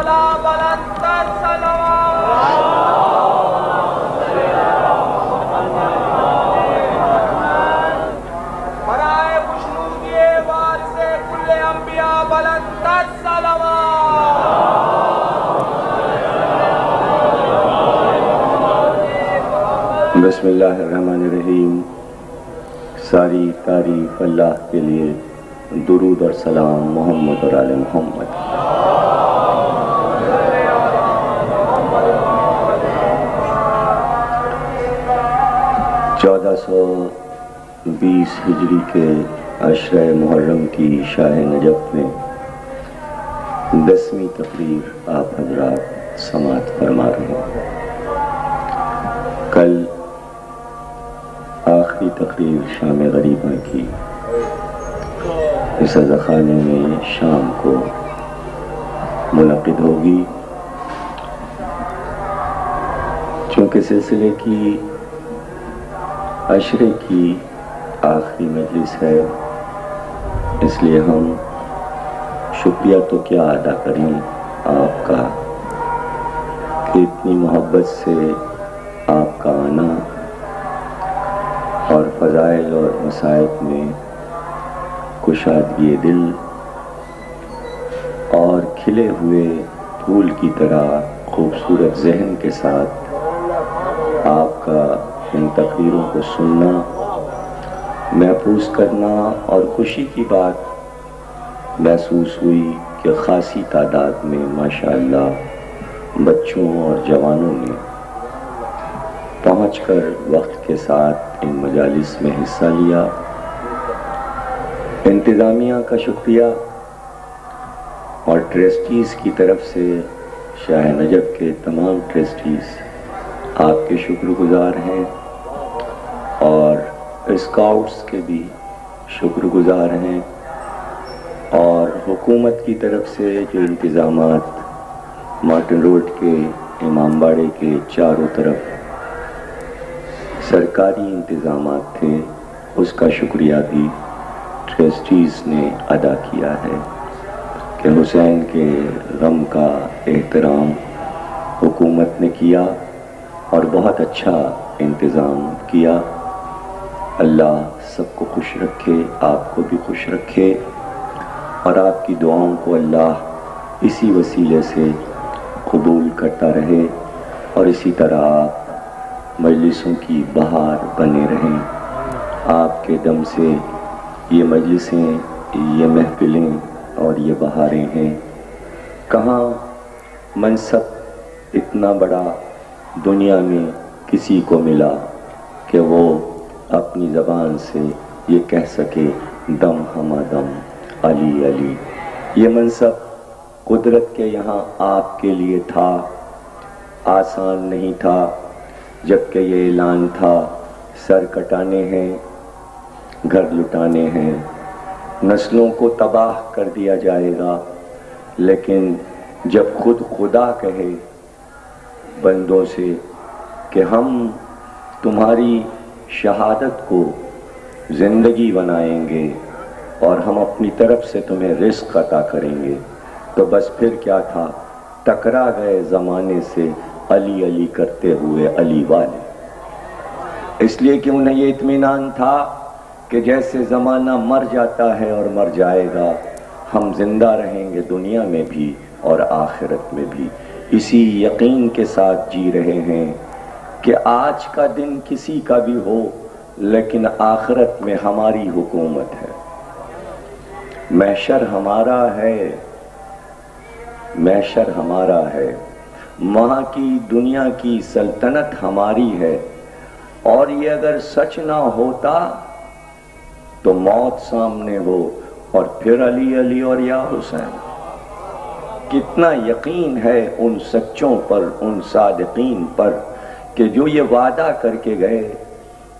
بسم اللہ الرحمن الرحیم۔ ساری تعریف اللہ کے لیے، درود اور سلام محمد اور آل محمد۔ 1420 ہجری کے عشرہ محرم کی شاہ نجف میں 10ویں تقریر آپ حضرات سماعت فرما رہے ہیں۔ کل آخری تقریر شام غریبہ کی اس عزاخانے میں شام کو منعقد ہوگی۔ چونکہ سلسلے کی عشرے کی آخری مجلس ہے، اس لیے ہم شکریہ تو کیا ادا کریں آپ کا کہ اتنی محبت سے آپ کا آنا اور فضائل اور مصائب میں کشادگی دل اور کھلے ہوئے پھول کی طرح خوبصورت ذہن کے ساتھ آپ کا ان تقریروں کو سننا، محفوظ کرنا، اور خوشی کی بات محسوس ہوئی کہ خاصی تعداد میں ماشاءاللہ بچوں اور جوانوں نے پہنچ کر وقت کے ساتھ ان مجالس میں حصہ لیا۔ انتظامیہ کا شکریہ اور ٹرسٹیز کی طرف سے شاہ نجف کے تمام ٹرسٹیز آپ کے شکر گزار ہیں، اور اسکاؤٹس کے بھی شکر گزار ہیں، اور حکومت کی طرف سے جو انتظامات مارٹن روڈ کے امام باڑے کے چاروں طرف سرکاری انتظامات تھے، اس کا شکریہ بھی ٹرسٹیز نے ادا کیا ہے کہ حسین کے غم کا احترام حکومت نے کیا اور بہت اچھا انتظام کیا۔ اللہ سب کو خوش رکھے، آپ کو بھی خوش رکھے، اور آپ کی دعاؤں کو اللہ اسی وسیلے سے قبول کرتا رہے، اور اسی طرح مجلسوں کی بہار بنے رہیں۔ آپ کے دم سے یہ مجلسیں، یہ محفلیں اور یہ بہاریں ہیں۔ کہاں منصب اتنا بڑا دنیا میں کسی کو ملا کہ وہ اپنی زبان سے یہ کہہ سکے دم ہما دم علی علی۔ یہ منصب قدرت کے یہاں آپ کے لیے تھا، آسان نہیں تھا، جبکہ یہ اعلان تھا سر کٹانے ہیں، گھر لٹانے ہیں، نسلوں کو تباہ کر دیا جائے گا، لیکن جب خود خدا کہے بندوں سے کہ ہم تمہاری شہادت کو زندگی بنائیں گے اور ہم اپنی طرف سے تمہیں رزق عطا کریں گے، تو بس پھر کیا تھا، ٹکرا گئے زمانے سے علی علی کرتے ہوئے علی والے۔ اس لیے کہ انہیں یہ اطمینان تھا کہ جیسے زمانہ مر جاتا ہے اور مر جائے گا، ہم زندہ رہیں گے دنیا میں بھی اور آخرت میں بھی۔ اسی یقین کے ساتھ جی رہے ہیں کہ آج کا دن کسی کا بھی ہو، لیکن آخرت میں ہماری حکومت ہے، محشر ہمارا ہے، محشر ہمارا ہے، وہاں کی دنیا کی سلطنت ہماری ہے۔ اور یہ اگر سچ نہ ہوتا تو موت سامنے ہو اور پھر علی علی اور یا حسین۔ کتنا یقین ہے ان سچوں پر، ان صادقین پر کہ جو یہ وعدہ کر کے گئے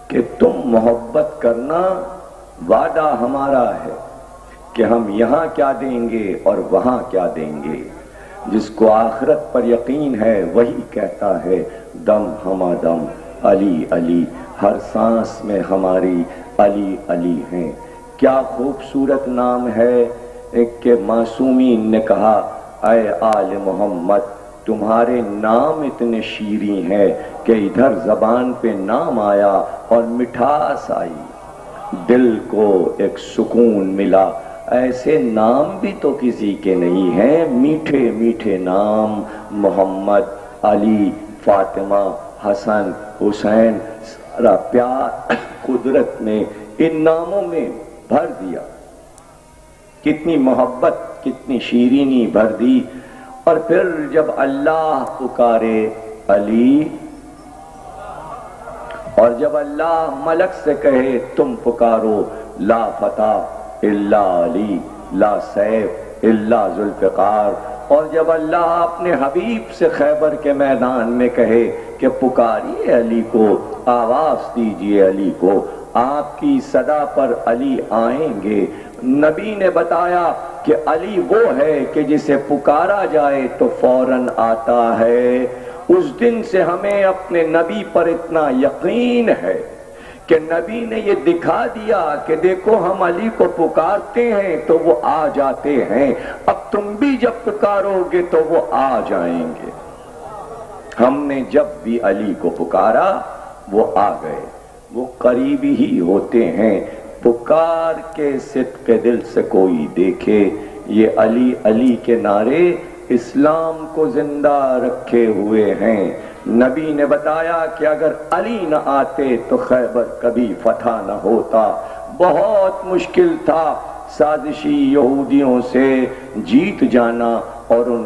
کہ تم محبت کرنا، وعدہ ہمارا ہے کہ ہم یہاں کیا دیں گے اور وہاں کیا دیں گے۔ جس کو آخرت پر یقین ہے وہی کہتا ہے دم ہما دم علی علی، ہر سانس میں ہماری علی علی ہیں۔ کیا خوبصورت نام ہے ایک کہ معصومین نے کہا اے آل محمد تمہارے نام اتنے شیریں ہیں کہ ادھر زبان پہ نام آیا اور مٹھاس آئی، دل کو ایک سکون ملا۔ ایسے نام بھی تو کسی کے نہیں ہیں، میٹھے میٹھے نام، محمد، علی، فاطمہ، حسن، حسین، سارا پیار قدرت نے ان ناموں میں بھر دیا، کتنی محبت کتنی شیرینی بھر دی۔ اور پھر جب اللہ پکارے علی، اور جب اللہ ملک سے کہے تم پکارو لا فتح الا علی، لا سیف الا ذوالفقار، اور جب اللہ اپنے حبیب سے خیبر کے میدان میں کہے کہ پکاریے علی کو، آواز دیجئے علی کو، آپ کی صدا پر علی آئیں گے۔ نبی نے بتایا کہ علی وہ ہے کہ جسے پکارا جائے تو فوراً آتا ہے۔ اس دن سے ہمیں اپنے نبی پر اتنا یقین ہے کہ نبی نے یہ دکھا دیا کہ دیکھو ہم علی کو پکارتے ہیں تو وہ آ جاتے ہیں، اب تم بھی جب پکارو گے تو وہ آ جائیں گے۔ ہم نے جب بھی علی کو پکارا وہ آ گئے، وہ قریبی ہی ہوتے ہیں۔ پکار کے صدق دل سے کوئی دیکھے، یہ علی علی کے نعرے اسلام کو زندہ رکھے ہوئے ہیں۔ نبی نے بتایا کہ اگر علی نہ آتے تو خیبر کبھی فتح نہ ہوتا، بہت مشکل تھا سازشی یہودیوں سے جیت جانا، اور ان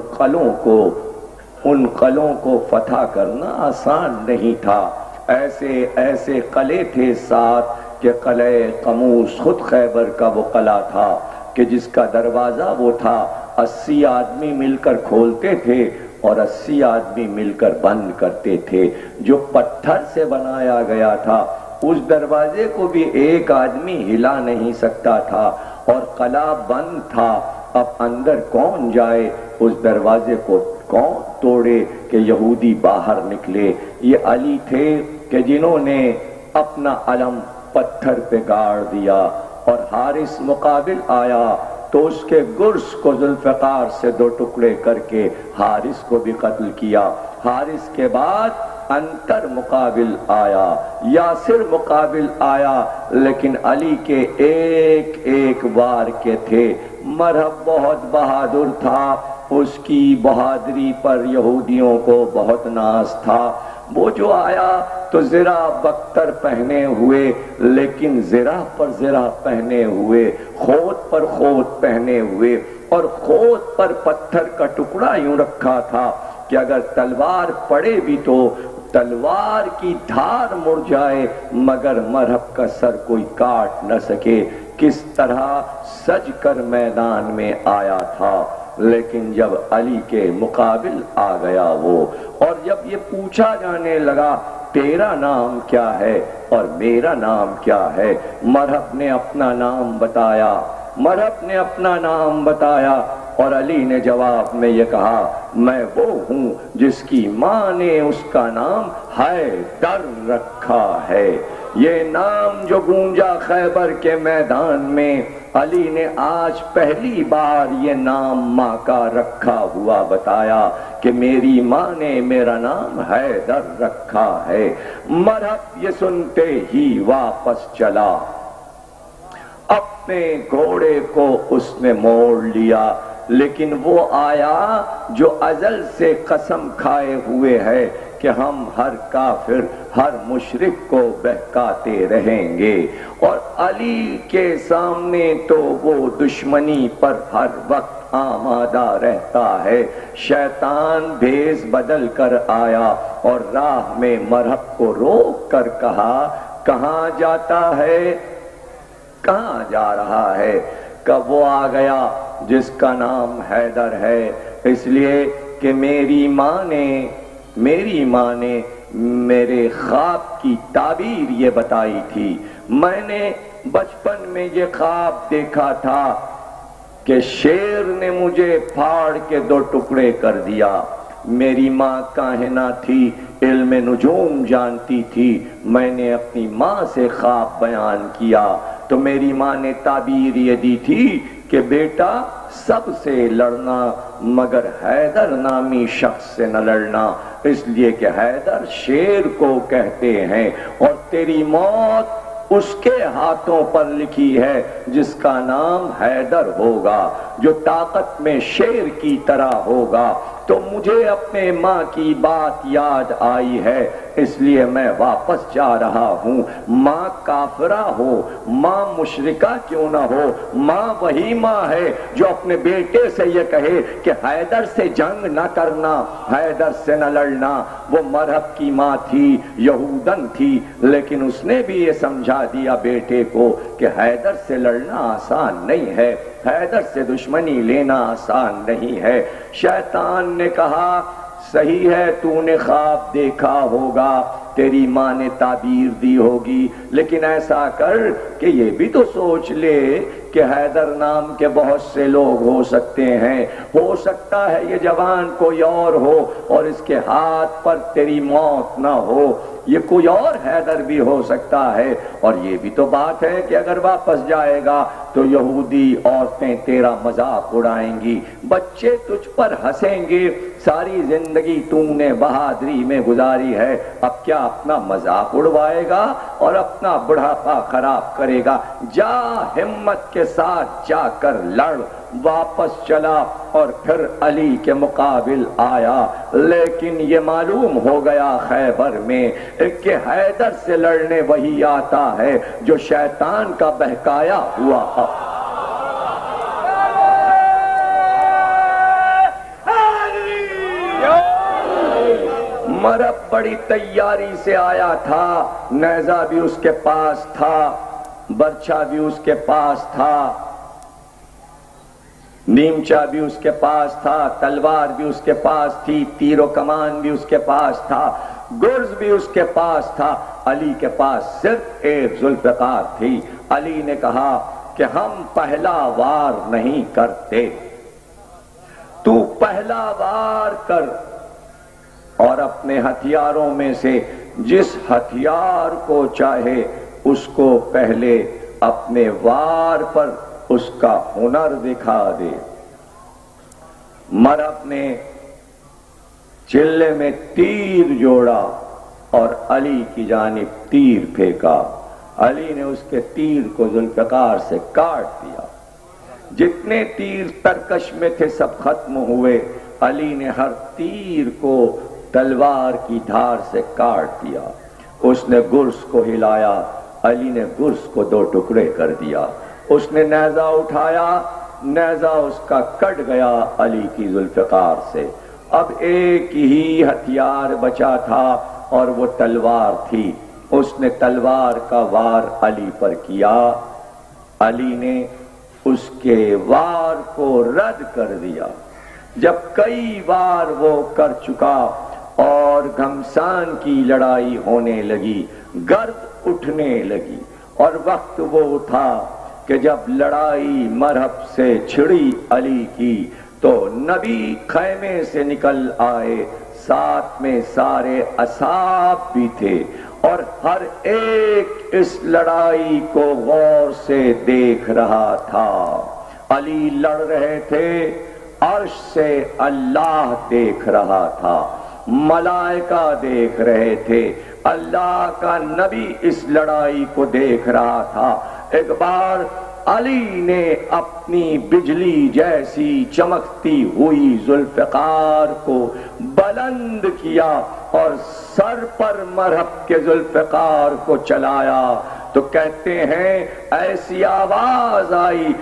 قلعوں کو فتح کرنا آسان نہیں تھا۔ ایسے ایسے قلعے تھے ساتھ کہ قلعہ قموس خود خیبر کا وہ قلعہ تھا کہ جس کا دروازہ وہ تھا 80 آدمی مل کر کھولتے تھے اور 80 آدمی مل کر بند کرتے تھے۔ جو پتھر سے بنایا گیا تھا اس دروازے کو بھی ایک آدمی ہلا نہیں سکتا تھا، اور قلعہ بند تھا۔ اب اندر کون جائے، اس دروازے کو کون توڑے کہ یہودی باہر نکلے؟ یہ علی تھے کہ جنہوں نے اپنا علم پتھر پہ گاڑ دیا، اور حارث مقابل آیا تو اس کے گرز کو ذوالفقار سے 2 ٹکڑے کر کے حارث کو بھی قتل کیا۔ حارث کے بعد انتر مقابل آیا، یاسر مقابل آیا، لیکن علی کے ایک ایک وار کے تھے۔ مرہب بہت بہادر تھا، اس کی بہادری پر یہودیوں کو بہت ناز تھا۔ وہ جو آیا تو زرہ بختر پہنے ہوئے، لیکن زرہ پر زرہ پہنے ہوئے، خود پر خود پہنے ہوئے، اور خود پر پتھر کا ٹکڑا یوں رکھا تھا کہ اگر تلوار پڑے بھی تو تلوار کی دھار مڑ جائے مگر مرہب کا سر کوئی کاٹ نہ سکے۔ کس طرح سج کر میدان میں آیا تھا، لیکن جب علی کے مقابل آ گیا وہ، اور جب یہ پوچھا جانے لگا تیرا نام کیا ہے اور میرا نام کیا ہے، مرہب نے اپنا نام بتایا، مرہب نے اپنا نام بتایا، اور علی نے جواب میں یہ کہا میں وہ ہوں جس کی ماں نے اس کا نام حیدر رکھا ہے۔ یہ نام جو گونجا خیبر کے میدان میں، علی نے آج پہلی بار یہ نام ماں کا رکھا ہوا بتایا کہ میری ماں نے میرا نام حیدر رکھا ہے۔ مرہب یہ سنتے ہی واپس چلا، اپنے گھوڑے کو اس نے موڑ لیا، لیکن وہ آیا جو ازل سے قسم کھائے ہوئے ہے کہ ہم ہر کافر ہر مشرک کو بہکاتے رہیں گے، اور علی کے سامنے تو وہ دشمنی پر ہر وقت آمادہ رہتا ہے۔ شیطان بھیس بدل کر آیا اور راہ میں مرہب کو روک کر کہا کہاں جاتا ہے، کہاں جا رہا ہے؟ کب وہ آ گیا جس کا نام حیدر ہے، اس لیے کہ میری ماں نے میرے خواب کی تعبیر یہ بتائی تھی۔ میں نے بچپن میں یہ خواب دیکھا تھا کہ شیر نے مجھے پھاڑ کے 2 ٹکڑے کر دیا۔ میری ماں کاہنہ تھی، علم نجوم جانتی تھی، میں نے اپنی ماں سے خواب بیان کیا تو میری ماں نے تعبیر یہ دی تھی کہ بیٹا سب سے لڑنا مگر حیدر نامی شخص سے نہ لڑنا، اس لیے کہ حیدر شیر کو کہتے ہیں اور تیری موت اس کے ہاتھوں پر لکھی ہے جس کا نام حیدر ہوگا، جو طاقت میں شیر کی طرح ہوگا۔ تو مجھے اپنے ماں کی بات یاد آئی ہے، اس لیے میں واپس جا رہا ہوں۔ ماں کافرہ ہو، ماں مشرکہ کیوں نہ ہو، ماں وہی ماں ہے جو اپنے بیٹے سے یہ کہے کہ حیدر سے جنگ نہ کرنا، حیدر سے نہ لڑنا۔ وہ مرہب کی ماں تھی، یہودن تھی، لیکن اس نے بھی یہ سمجھا دیا بیٹے کو کہ حیدر سے لڑنا آسان نہیں ہے، حیدر سے دشمنی لینا آسان نہیں ہے۔ شیطان نے کہا صحیح ہے، تو نے خواب دیکھا ہوگا، تیری ماں نے تعبیر دی ہوگی، لیکن ایسا کر کہ یہ بھی تو سوچ لے کہ حیدر نام کے بہت سے لوگ ہو سکتے ہیں، ہو سکتا ہے یہ جوان کوئی اور ہو اور اس کے ہاتھ پر تیری موت نہ ہو، یہ کوئی اور حیدر بھی ہو سکتا ہے۔ اور یہ بھی تو بات ہے کہ اگر واپس جائے گا تو یہودی عورتیں تیرا مذاق اڑائیں گی، بچے تجھ پر ہنسیں گے، ساری زندگی تو نے بہادری میں گزاری ہے، اب کیا اپنا مذاق اڑوائے گا اور اپنا بڑھاپا خراب کرے گا؟ جا ہمت کے ساتھ جا کر لڑ۔ واپس چلا اور پھر علی کے مقابل آیا، لیکن یہ معلوم ہو گیا خیبر میں کہ حیدر سے لڑنے وہی آتا ہے جو شیطان کا بہکایا ہوا تھا۔ مرب بڑی تیاری سے آیا تھا، نیزہ بھی اس کے پاس تھا، برچھا بھی اس کے پاس تھا، نیمچا بھی اس کے پاس تھا، تلوار بھی اس کے پاس تھی، تیر و کمان بھی اس کے پاس تھا، گرز بھی اس کے پاس تھا۔ علی کے پاس صرف ایک ذوالفقار تھی۔ علی نے کہا کہ ہم پہلا وار نہیں کرتے، تو پہلا وار کر اور اپنے ہتھیاروں میں سے جس ہتھیار کو چاہے اس کو پہلے اپنے وار پر اس کا ہنر دکھا دے۔ مرب نے چلے میں تیر جوڑا اور علی کی جانب تیر پھینکا، علی نے اس کے تیر کو ذوالفقار سے کاٹ دیا، جتنے تیر ترکش میں تھے سب ختم ہوئے، علی نے ہر تیر کو تلوار کی دھار سے کاٹ دیا۔ اس نے گرز کو ہلایا، علی نے گرز کو دو ٹکڑے کر دیا۔ اس نے نیزہ اٹھایا، نیزہ اس کا کٹ گیا علی کی ذوالفقار سے۔ اب ایک ہی ہتھیار بچا تھا اور وہ تلوار تھی۔ اس نے تلوار کا وار علی پر کیا، علی نے اس کے وار کو رد کر دیا۔ جب کئی بار وہ کر چکا اور گھمسان کی لڑائی ہونے لگی، گرد اٹھنے لگی، اور وقت وہ اٹھا کہ جب لڑائی مرہب سے چھڑی علی کی تو نبی خیمے سے نکل آئے، ساتھ میں سارے اصحاب بھی تھے، اور ہر ایک اس لڑائی کو غور سے دیکھ رہا تھا۔ علی لڑ رہے تھے، عرش سے اللہ دیکھ رہا تھا، ملائکہ دیکھ رہے تھے، اللہ کا نبی اس لڑائی کو دیکھ رہا تھا۔ ایک بار علی نے اپنی بجلی جیسی چمکتی ہوئی ذوالفقار کو بلند کیا اور سر پر مرہب کے ذوالفقار کو چلایا تو کہتے ہیں ایسی آواز آئی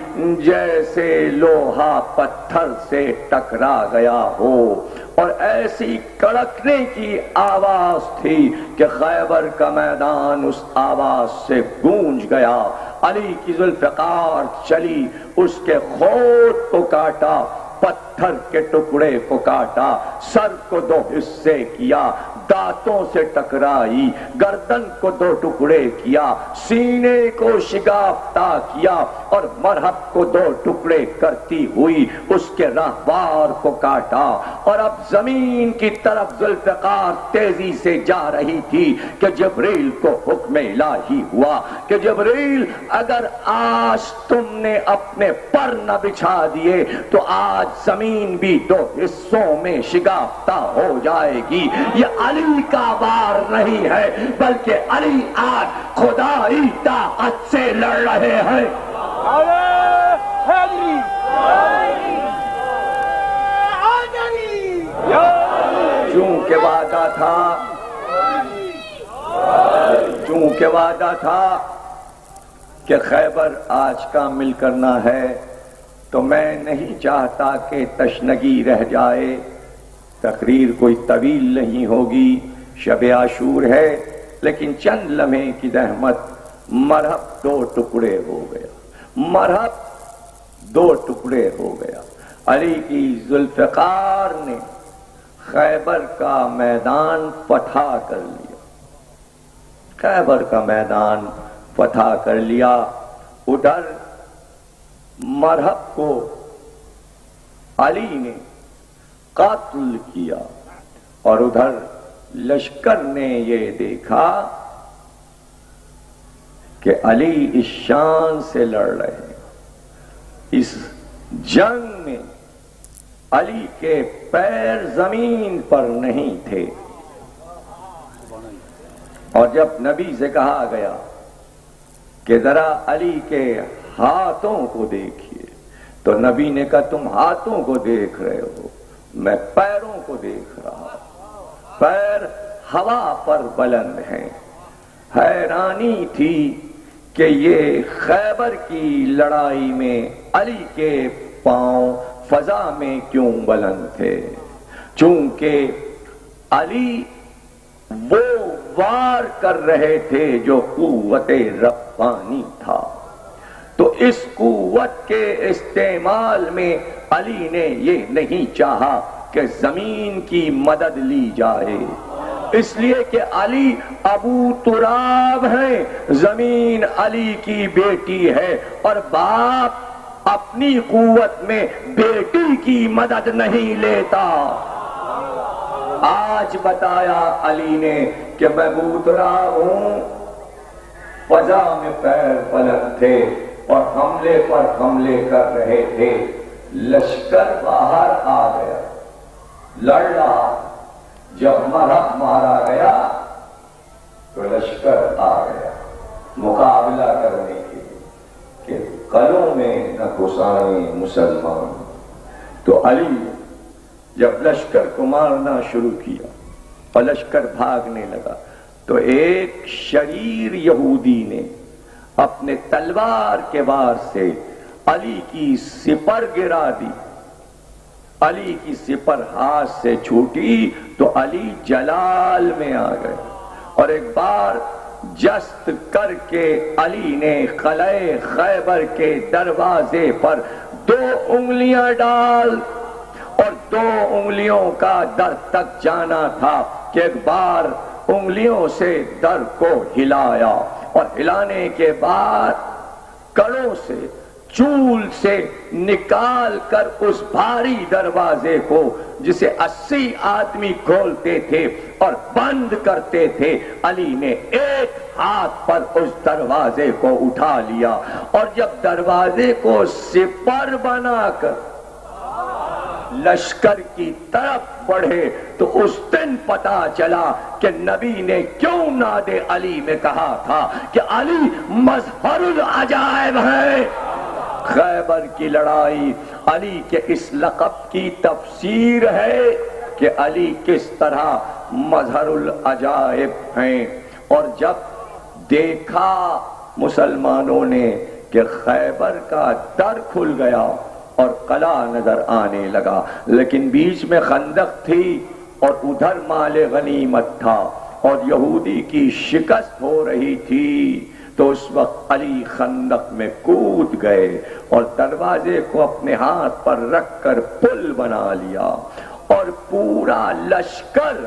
جیسے لوہا پتھر سے ٹکرا گیا ہو، اور ایسی کڑکنے کی آواز تھی کہ خیبر کا میدان اس آواز سے گونج گیا۔ علی کی ذوالفقار چلی، اس کے خود کو کاٹا، پتھر کے ٹکڑے کو کاٹا، سر کو دو حصے کیا، دانتوں سے ٹکرائی، گردن کو دو ٹکڑے کیا، سینے کو شگافتہ کیا اور مرہب کو دو ٹکڑے کرتی ہوئی اس کے رہوار کو کاٹا۔ اور اب زمین کی طرف ذوالفقار تیزی سے جا رہی تھی کہ جبریل کو حکم الہی ہوا کہ جبریل، اگر آج تم نے اپنے پر نہ بچھا دیے تو آج زمین بھی دو حصوں میں شگافتہ ہو جائے گی۔ یہ علی کا وار نہیں ہے بلکہ علی آج خدائی طاقت سے لڑ رہے ہیں۔ چونکہ وعدہ تھا کہ خیبر آج کا مل کرنا ہے تو میں نہیں چاہتا کہ تشنگی رہ جائے۔ تقریر کوئی طویل نہیں ہوگی، شب عاشور ہے، لیکن چند لمحے کی زحمت۔ مرہب دو ٹکڑے ہو گیا، مرہب دو ٹکڑے ہو گیا۔ علی کی ذوالفقار نے خیبر کا میدان فتح کر لیا، خیبر کا میدان فتح کر لیا۔ ادھر مرہب کو علی نے قتل کیا اور ادھر لشکر نے یہ دیکھا کہ علی اس شان سے لڑ رہے ہیں۔ اس جنگ میں علی کے پیر زمین پر نہیں تھے، اور جب نبی سے کہا گیا کہ ذرا علی کے ہاتھوں کو دیکھیے تو نبی نے کہا تم ہاتھوں کو دیکھ رہے ہو، میں پیروں کو دیکھ رہا ہوں، پیر ہوا پر بلند ہیں۔ حیرانی تھی کہ یہ خیبر کی لڑائی میں علی کے پاؤں فضا میں کیوں بلند تھے؟ چونکہ علی وہ وار کر رہے تھے جو قوت ربانی تھا، تو اس قوت کے استعمال میں علی نے یہ نہیں چاہا کہ زمین کی مدد لی جائے، اس لیے کہ علی ابو تراب ہیں، زمین علی کی بیٹی ہے، اور باپ اپنی قوت میں بیٹی کی مدد نہیں لیتا۔ آج بتایا علی نے کہ میں ابو تراب ہوں، فضا میں پیر بلند تھے اور حملے پر حملے کر رہے تھے۔ لشکر باہر آ گیا، لڑ رہا، جب مرہب مارا گیا تو لشکر آ گیا مقابلہ کرنے کے لیے کہ قلعوں میں نہ گھسائیں مسلمان۔ تو علی جب لشکر کو مارنا شروع کیا اور لشکر بھاگنے لگا تو ایک شریر یہودی نے اپنے تلوار کے وار سے علی کی سپر گرا دی۔ علی کی سپر ہاتھ سے چھوٹی تو علی جلال میں آ گئے، اور ایک بار جست کر کے علی نے قلعہ خیبر کے دروازے پر 2 انگلیاں ڈال، اور 2 انگلیوں کا در تک جانا تھا کہ ایک بار انگلیوں سے در کو ہلایا، اور ہلانے کے بعد کڑوں سے چول سے نکال کر اس بھاری دروازے کو جسے 80 آدمی کھولتے تھے اور بند کرتے تھے، علی نے ایک ہاتھ پر اس دروازے کو اٹھا لیا، اور جب دروازے کو سپر بنا کر لشکر کی طرف بڑھے تو اس دن پتا چلا کہ نبی نے کیوں ناد علی میں کہا تھا کہ علی مظہر العجائب ہے۔ خیبر کی لڑائی علی کے اس لقب کی تفسیر ہے کہ علی کس طرح مظہر العجائب ہیں۔ اور جب دیکھا مسلمانوں نے کہ خیبر کا در کھل گیا اور قلعہ نظر آنے لگا، لیکن بیچ میں خندق تھی اور ادھر مال غنیمت تھا اور یہودی کی شکست ہو رہی تھی، تو اس وقت علی خندق میں کود گئے اور دروازے کو اپنے ہاتھ پر رکھ کر پل بنا لیا، اور پورا لشکر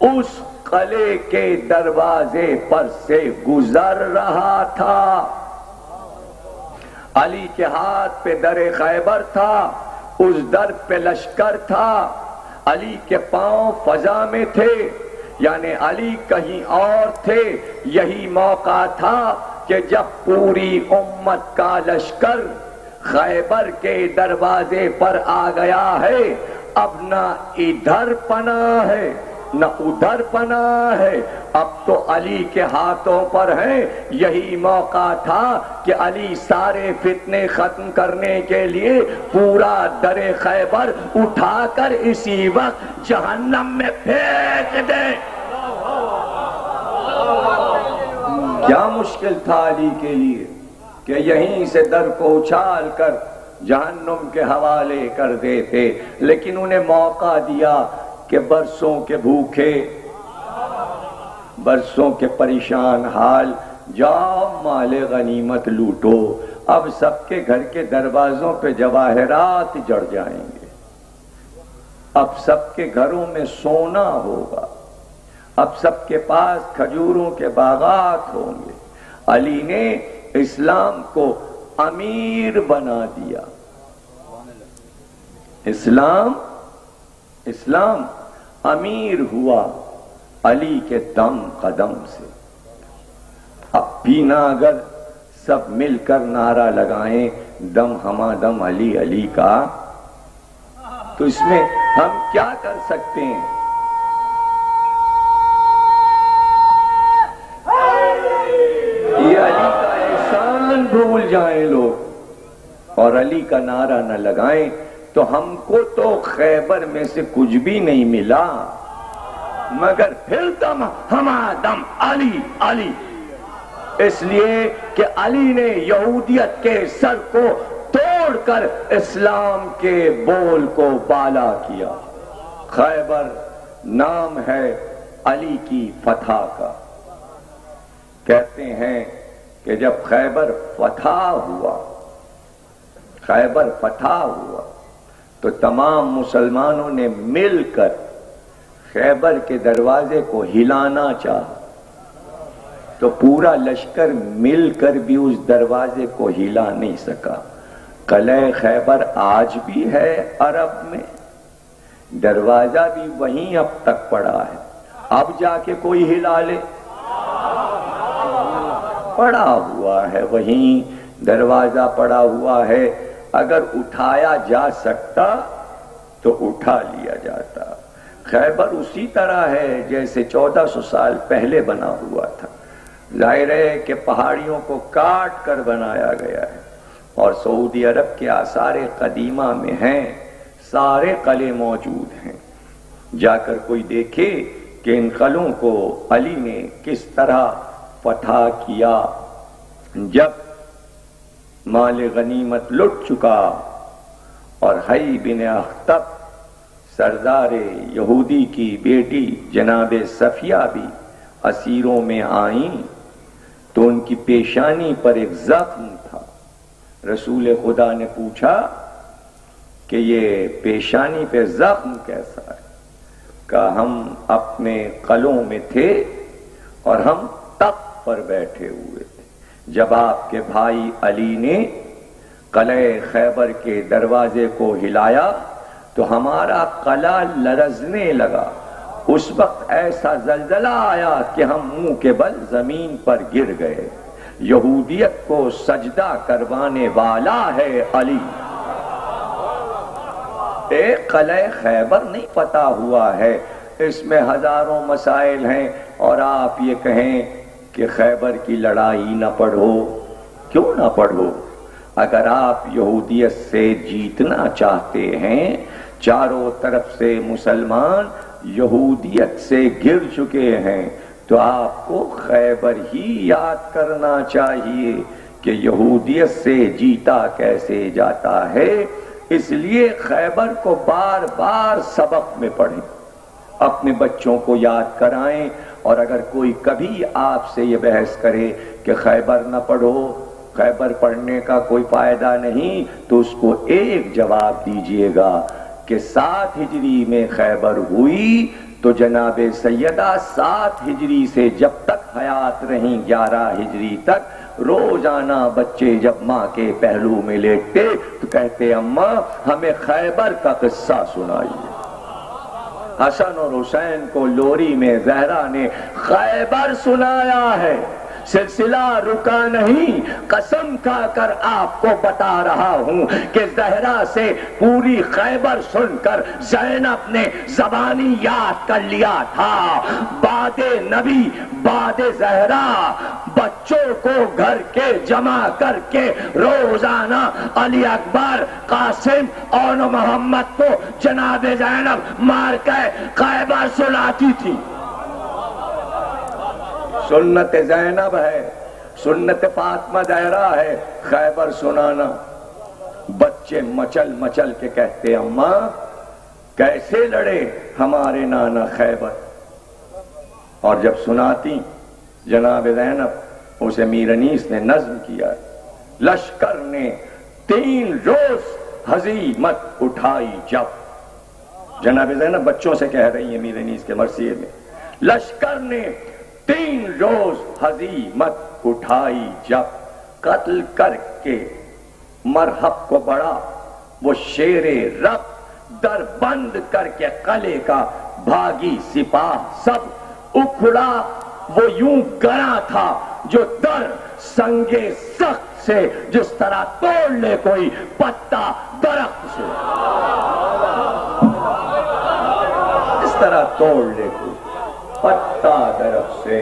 اس قلعے کے دروازے پر سے گزر رہا تھا۔ علی کے ہاتھ پہ در خیبر تھا، اس در پہ لشکر تھا، علی کے پاؤں فضا میں تھے، یعنی علی کہیں اور تھے۔ یہی موقع تھا کہ جب پوری امت کا لشکر خیبر کے دروازے پر آ گیا ہے، اب نہ ادھر پناہ ہے نہ ادھر پناہ ہے، اب تو علی کے ہاتھوں پر ہے۔ یہی موقع تھا کہ علی سارے فتنے ختم کرنے کے لیے پورا در خیبر اٹھا کر اسی وقت جہنم میں پھینک دے۔ کیا مشکل تھا علی کے لیے کہ یہیں سے در کو اچھال کر جہنم کے حوالے کر دیتے، لیکن انہیں موقع دیا کہ برسوں کے بھوکے، برسوں کے پریشان حال، جاؤ مال غنیمت لوٹو۔ اب سب کے گھر کے دروازوں پہ جواہرات جڑ جائیں گے، اب سب کے گھروں میں سونا ہوگا، اب سب کے پاس کھجوروں کے باغات ہوں گے۔ علی نے اسلام کو امیر بنا دیا۔ اسلام امیر ہوا علی کے دم قدم سے۔ اب بھی نہ اگر سب مل کر نعرہ لگائیں دم ہما دم علی علی کا، تو اس میں ہم کیا کر سکتے ہیں؟ یہ علی کا احسان بھول جائیں لوگ اور علی کا نعرہ نہ لگائیں تو ہم کو تو خیبر میں سے کچھ بھی نہیں ملا، مگر پھر دم ہما دم علی علی، اس لیے کہ علی نے یہودیت کے سر کو توڑ کر اسلام کے بول کو بالا کیا۔ خیبر نام ہے علی کی فتح کا۔ کہتے ہیں کہ جب خیبر فتح ہوا تو تمام مسلمانوں نے مل کر خیبر کے دروازے کو ہلانا چاہا، تو پورا لشکر مل کر بھی اس دروازے کو ہلا نہیں سکا۔ قلعہ خیبر آج بھی ہے عرب میں، دروازہ بھی وہیں اب تک پڑا ہے، اب جا کے کوئی ہلا لے، پڑا ہوا ہے وہیں، دروازہ پڑا ہوا ہے۔ اگر اٹھایا جا سکتا تو اٹھا لیا جاتا۔ خیبر اسی طرح ہے جیسے 1400 سال پہلے بنا ہوا تھا۔ ظاہر ہے کہ پہاڑیوں کو کاٹ کر بنایا گیا ہے، اور سعودی عرب کے آثار قدیمہ میں ہیں، سارے قلعے موجود ہیں۔ جا کر کوئی دیکھے کہ ان قلعوں کو علی نے کس طرح فتح کیا۔ جب مال غنیمت لٹ چکا اور حی بن اخطب سردار یہودی کی بیٹی جناب صفیہ بھی اسیروں میں آئیں، تو ان کی پیشانی پر ایک زخم تھا۔ رسول خدا نے پوچھا کہ یہ پیشانی پہ زخم کیسا ہے؟ کہ ہم اپنے قلعوں میں تھے اور ہم تخت پر بیٹھے ہوئے تھے، جب آپ کے بھائی علی نے قلعہ خیبر کے دروازے کو ہلایا تو ہمارا قلعہ لرزنے لگا۔ اس وقت ایسا زلزلہ آیا کہ ہم منہ کے بل زمین پر گر گئے۔ یہودیت کو سجدہ کروانے والا ہے علی۔ ایک قلعہ خیبر نہیں فتح ہوا ہے، اس میں ہزاروں مسائل ہیں، اور آپ یہ کہیں کہ خیبر کی لڑائی نہ پڑھو۔ کیوں نہ پڑھو؟ اگر آپ یہودیت سے جیتنا چاہتے ہیں، چاروں طرف سے مسلمان یہودیت سے گر چکے ہیں، تو آپ کو خیبر ہی یاد کرنا چاہیے کہ یہودیت سے جیتا کیسے جاتا ہے۔ اس لیے خیبر کو بار بار سبق میں پڑھیں، اپنے بچوں کو یاد کرائیں اور اگر کوئی کبھی آپ سے یہ بحث کرے کہ خیبر نہ پڑھو، خیبر پڑھنے کا کوئی فائدہ نہیں، تو اس کو ایک جواب دیجئے گا کہ 7 ہجری میں خیبر ہوئی تو جناب سیدہ 7 ہجری سے جب تک حیات رہیں 11 ہجری تک روزانہ بچے جب ماں کے پہلو میں لیٹتے تو کہتے اماں ہمیں خیبر کا قصہ سنائیے۔ حسن اور حسین کو لوری میں زہرا نے خیبر سنایا ہے، سلسلہ رکا نہیں، قسم کھا کر آپ کو بتا رہا ہوں کہ زہرا سے پوری خیبر سن کر زینب نے زبانی یاد کر لیا تھا۔ بعد نبی بعد زہرا بچوں کو گھر کے جمع کر کے روزانہ علی اکبر، قاسم اور محمد کو جناب زینب مار کے خیبر سناتی تھی۔ سنت زینب ہے، سنت فاطمہ زہرا ہے خیبر سنانا۔ بچے مچل مچل کے کہتے اماں کیسے لڑے ہمارے نانا خیبر، اور جب سناتی جناب زینب اسے میر انیس نے نظم کیا، لشکر نے 3 روز ہزیمت اٹھائی جب، جناب زینب بچوں سے کہہ رہی ہیں میر انیس کے مرثیے میں، لشکر نے 3 روز ہزیمت اٹھائی جب، قتل کر کے مرحب کو بڑا وہ شیر رب، در بند کر کے قلعے کا بھاگی سپاہ سب، اکھڑا وہ یوں گراں تھا جو در سنگے سخت سے جس طرح توڑ لے کوئی پتا درخت سے، اس طرح توڑ لے کوئی پتا درخت سے۔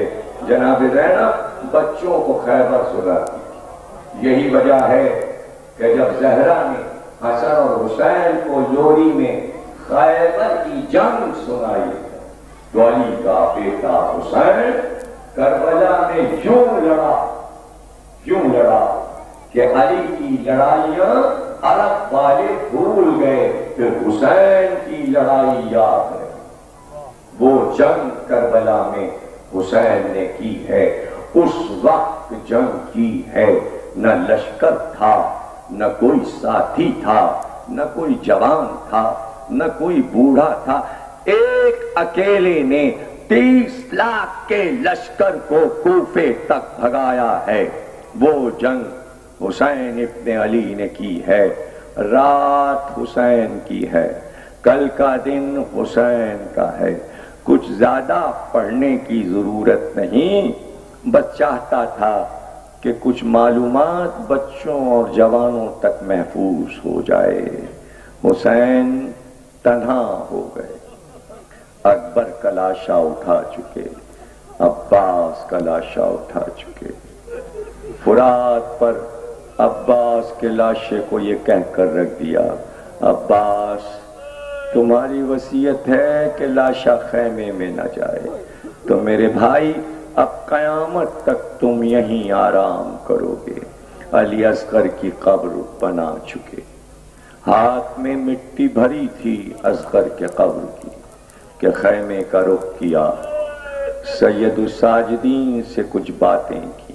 جناب زینب بچوں کو خیبر سناتی۔ یہی وجہ ہے کہ جب زہرا نے حسن اور حسین کو لوری میں خیبر کی جنگ سنائی تو علی کا بیٹا حسین کربلا میں یوں لڑا کہ علی کی لڑائیاں عرب والے بھول گئے، پھر حسین کی لڑائی یاد ہے۔ وہ جنگ کربلا میں حسین نے کی ہے، اس وقت جنگ کی ہے، نہ لشکر تھا، نہ کوئی ساتھی تھا، نہ کوئی جوان تھا، نہ کوئی بوڑھا تھا، ایک اکیلے نے 30 لاکھ کے لشکر کو کوفے تک بھگایا ہے۔ وہ جنگ حسین ابن علی نے کی ہے، رات حسین کی ہے، کل کا دن حسین کا ہے۔ کچھ زیادہ پڑھنے کی ضرورت نہیں، بس چاہتا تھا کہ کچھ معلومات بچوں اور جوانوں تک محفوظ ہو جائے۔ حسین تنہا ہو گئے، اکبر کا لاشا اٹھا چکے، عباس کا لاشا اٹھا چکے۔ فرات پر عباس کے لاشے کو یہ کہہ کر رکھ دیا، عباس تمہاری وصیت ہے کہ لاشا خیمے میں نہ جائے، تو میرے بھائی اب قیامت تک تم یہیں آرام کرو گے۔ علی اصغر کی قبر بنا چکے، ہاتھ میں مٹی بھری تھی اصغر کے قبر کی کہ خیمے کا رخ کیا، سید الساجدین سے کچھ باتیں کی،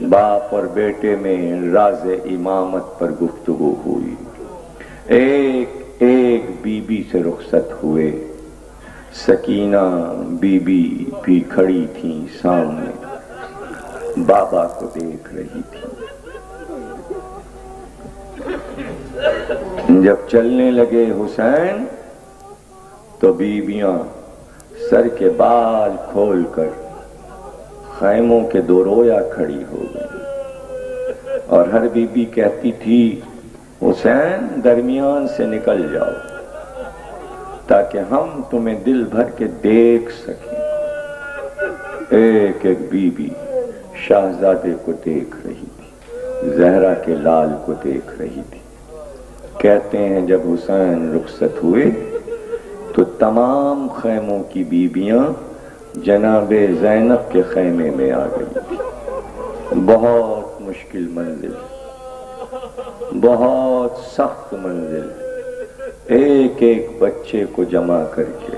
باپ اور بیٹے میں راز امامت پر گفتگو ہوئی، ایک ایک بی بی سے رخصت ہوئے، سکینہ بی بی بھی کھڑی تھیں سامنے، بابا کو دیکھ رہی تھی۔ جب چلنے لگے حسین تو بیویاں سر کے بال کھول کر خیموں کے 2 رویا کھڑی ہو گئی، اور ہر بی بی کہتی تھی حسین درمیان سے نکل جاؤ تاکہ ہم تمہیں دل بھر کے دیکھ سکیں۔ ایک ایک بی بی شہزادے کو دیکھ رہی تھی، زہرا کے لال کو دیکھ رہی تھی۔ کہتے ہیں جب حسین رخصت ہوئے تو تمام خیموں کی بیبیاں جناب زینب کے خیمے میں آ گئی۔ بہت مشکل منزل، بہت سخت منزل، ایک ایک بچے کو جمع کر کے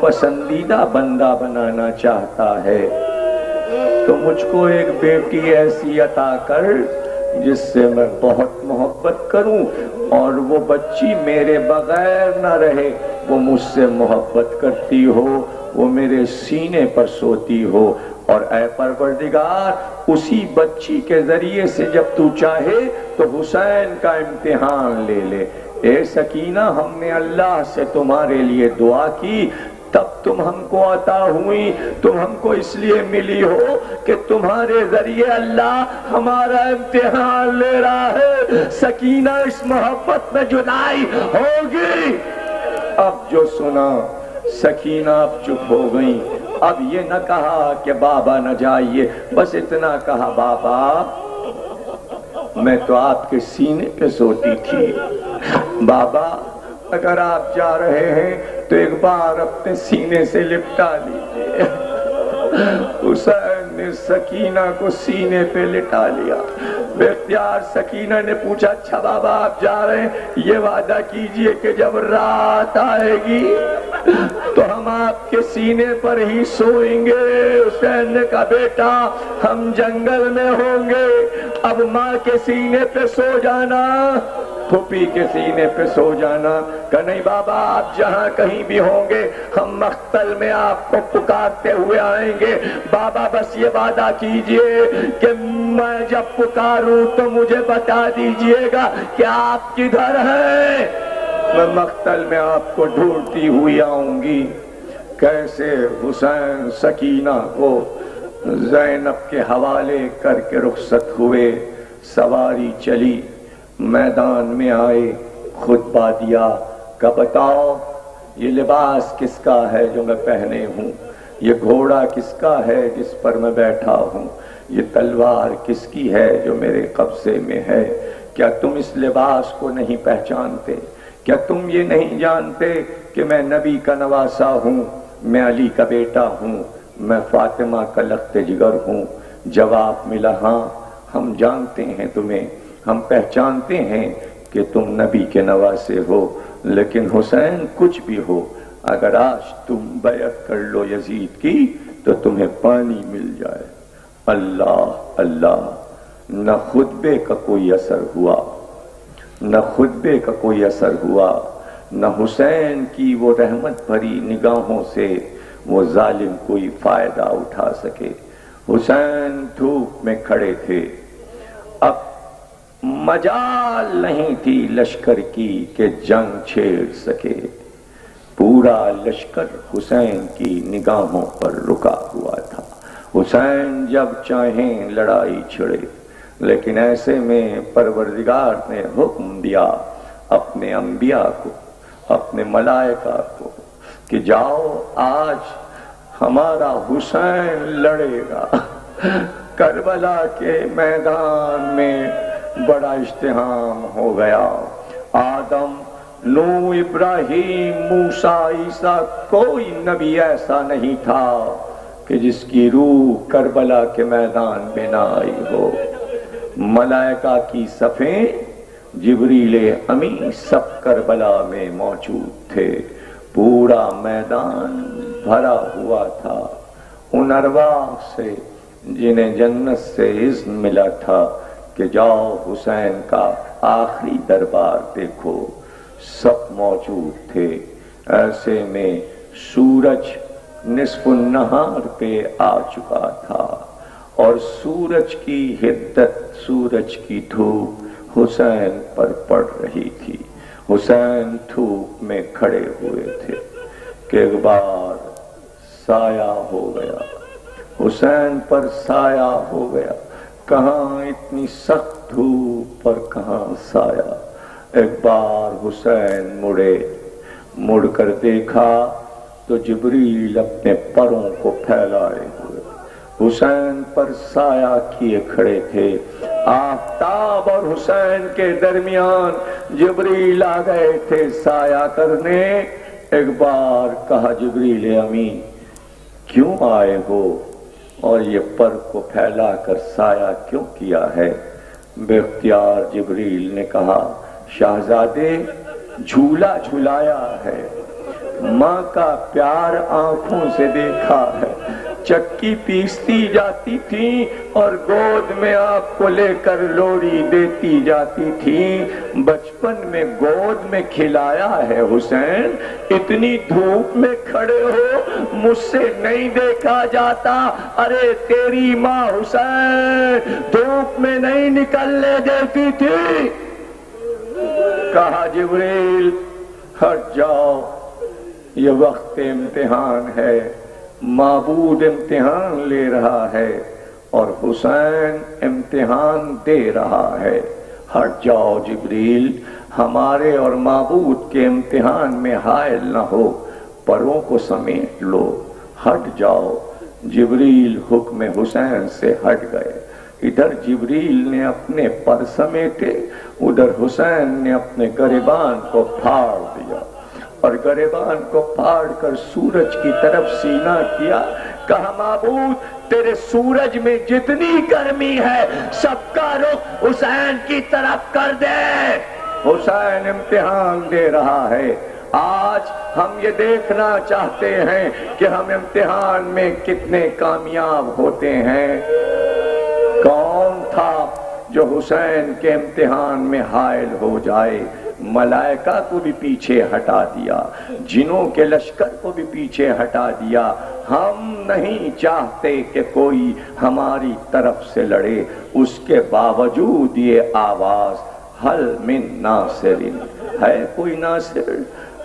پسندیدہ بندہ بنانا چاہتا ہے تو مجھ کو ایک بیٹی ایسی عطا کر جس سے میں بہت محبت کروں اور وہ بچی میرے بغیر نہ رہے، وہ مجھ سے محبت کرتی ہو، وہ میرے سینے پر سوتی ہو، اور اے پروردگار اسی بچی کے ذریعے سے جب تو چاہے تو حسین کا امتحان لے لے۔ اے سکینہ، ہم نے اللہ سے تمہارے لیے دعا کی، تب تم ہم کو عطا ہوئی، تم ہم کو اس لیے ملی ہو کہ تمہارے ذریعے اللہ ہمارا امتحان لے رہا ہے۔ سکینہ، اس محبت میں جدائی ہوگی۔ اب جو سنا، سکینہ اب چپ ہو گئی۔ اب یہ نہ کہا کہ بابا نہ جائیے، بس اتنا کہا بابا میں تو آپ کے سینے پہ سوتی تھی، بابا اگر آپ جا رہے ہیں تو ایک بار اپنے سینے سے لپٹا لیجئے۔ حسین نے سکینہ کو سینے پہ لٹا لیا۔ بے اختیار سکینہ نے پوچھا اچھا بابا آپ جا رہے ہیں، یہ وعدہ کیجئے کہ جب رات آئے گی تو ہم آپ کے سینے پر ہی سوئیں گے۔ حسین نے کہا بیٹا ہم جنگل میں ہوں گے، اب ماں کے سینے پہ سو جانا، پھوپھی کے سینے پہ سو جانا۔ کہ نہیں بابا آپ جہاں کہیں بھی ہوں گے ہم مقتل میں آپ کو پکارتے ہوئے آئیں گے، بابا بس یہ وعدہ کیجئے کہ میں جب پکاروں تو مجھے بتا دیجئے گا کہ آپ کدھر ہیں، میں مقتل میں آپ کو ڈھونڈتی ہوئی آؤں گی۔ کیسے حسین سکینہ کو زینب کے حوالے کر کے رخصت ہوئے، سواری چلی، میدان میں آئے، خطبہ دیا کہ بتاؤ یہ لباس کس کا ہے جو میں پہنے ہوں، یہ گھوڑا کس کا ہے جس پر میں بیٹھا ہوں، یہ تلوار کس کی ہے جو میرے قبضے میں ہے، کیا تم اس لباس کو نہیں پہچانتے؟ کیا تم یہ نہیں جانتے کہ میں نبی کا نواسا ہوں، میں علی کا بیٹا ہوں، میں فاطمہ کا لخت جگر ہوں؟ جواب ملا ہاں ہم جانتے ہیں تمہیں، ہم پہچانتے ہیں کہ تم نبی کے نواسے ہو، لیکن حسین کچھ بھی ہو اگر آج تم بیعت کر لو یزید کی تو تمہیں پانی مل جائے۔ اللہ اللہ، نہ خطبے کا کوئی اثر ہوا، نہ خطبے کا کوئی اثر ہوا، نہ حسین کی وہ رحمت بھری نگاہوں سے وہ ظالم کوئی فائدہ اٹھا سکے۔ حسین دھوپ میں کھڑے تھے، اب مجال نہیں تھی لشکر کی کہ جنگ چھیڑ سکے، پورا لشکر حسین کی نگاہوں پر رکا ہوا تھا۔ حسین جب چاہیں لڑائی چھڑے، لیکن ایسے میں پروردگار نے حکم دیا اپنے انبیاء کو، اپنے ملائکہ کو کہ جاؤ آج ہمارا حسین لڑے گا۔ کربلا کے میدان میں بڑا اشتہام ہو گیا، آدم، نوح، ابراہیم، موسیٰ، عیسیٰ، کوئی نبی ایسا نہیں تھا کہ جس کی روح کربلا کے میدان میں نہ آئی ہو۔ ملائکہ کی صفیں، جبریل امین سب کربلا میں موجود تھے، پورا میدان بھرا ہوا تھا ان ارواح سے جنہیں جنت سے اذن ملا تھا کہ جاؤ حسین کا آخری دربار دیکھو، سب موجود تھے۔ ایسے میں سورج نصف النہار پہ آ چکا تھا اور سورج کی حدت، سورج کی دھوپ حسین پر پڑ رہی تھی۔ حسین دھوپ میں کھڑے ہوئے تھے کہ ایک بار سایہ ہو گیا، حسین پر سایہ ہو گیا، کہاں اتنی سخت دھوپ پر کہاں سایہ۔ ایک بار حسین مڑے، مڑ کر دیکھا تو جبریل اپنے پروں کو پھیلائے ہوئے حسین پر سایہ کیے کھڑے تھے۔ آفتاب اور حسین کے درمیان جبریل آ گئے تھے سایہ کرنے۔ ایک بار کہا جبریل امین کیوں آئے ہو اور یہ پر کو پھیلا کر سایہ کیوں کیا ہے؟ بے اختیار جبریل نے کہا شہزادے جھولا جھلایا ہے، ماں کا پیار آنکھوں سے دیکھا ہے، چکی پیستی جاتی تھی اور گود میں آپ کو لے کر لوری دیتی جاتی تھی، بچپن میں گود میں کھلایا ہے حسین، اتنی دھوپ میں کھڑے ہو مجھ سے نہیں دیکھا جاتا، ارے تیری ماں حسین دھوپ میں نہیں نکلنے دیتی تھی۔ کہا جبریل ہٹ جاؤ، یہ وقت امتحان ہے، معبود امتحان لے رہا ہے اور حسین امتحان دے رہا ہے، ہٹ جاؤ جبریل، ہمارے اور معبود کے امتحان میں حائل نہ ہو، پروں کو سمیٹ لو، ہٹ جاؤ۔ جبریل حکم حسین سے ہٹ گئے، ادھر جبریل نے اپنے پر سمیٹے، ادھر حسین نے اپنے گریبان کو پھاڑ دیا اور گریبان کو پھاڑ کر سورج کی طرف سینہ کیا، کہا معبود تیرے سورج میں جتنی گرمی ہے سب کا رخ حسین کی طرف کر دے، حسین امتحان دے رہا ہے۔ آج ہم یہ دیکھنا چاہتے ہیں کہ ہم امتحان میں کتنے کامیاب ہوتے ہیں۔ کون تھا جو حسین کے امتحان میں حائل ہو جائے؟ ملائکہ کو بھی پیچھے ہٹا دیا، جنوں کے لشکر کو بھی پیچھے ہٹا دیا، ہم نہیں چاہتے کہ کوئی ہماری طرف سے لڑے، اس کے باوجود یہ آواز حل من ناصر، ہے کوئی ناصر،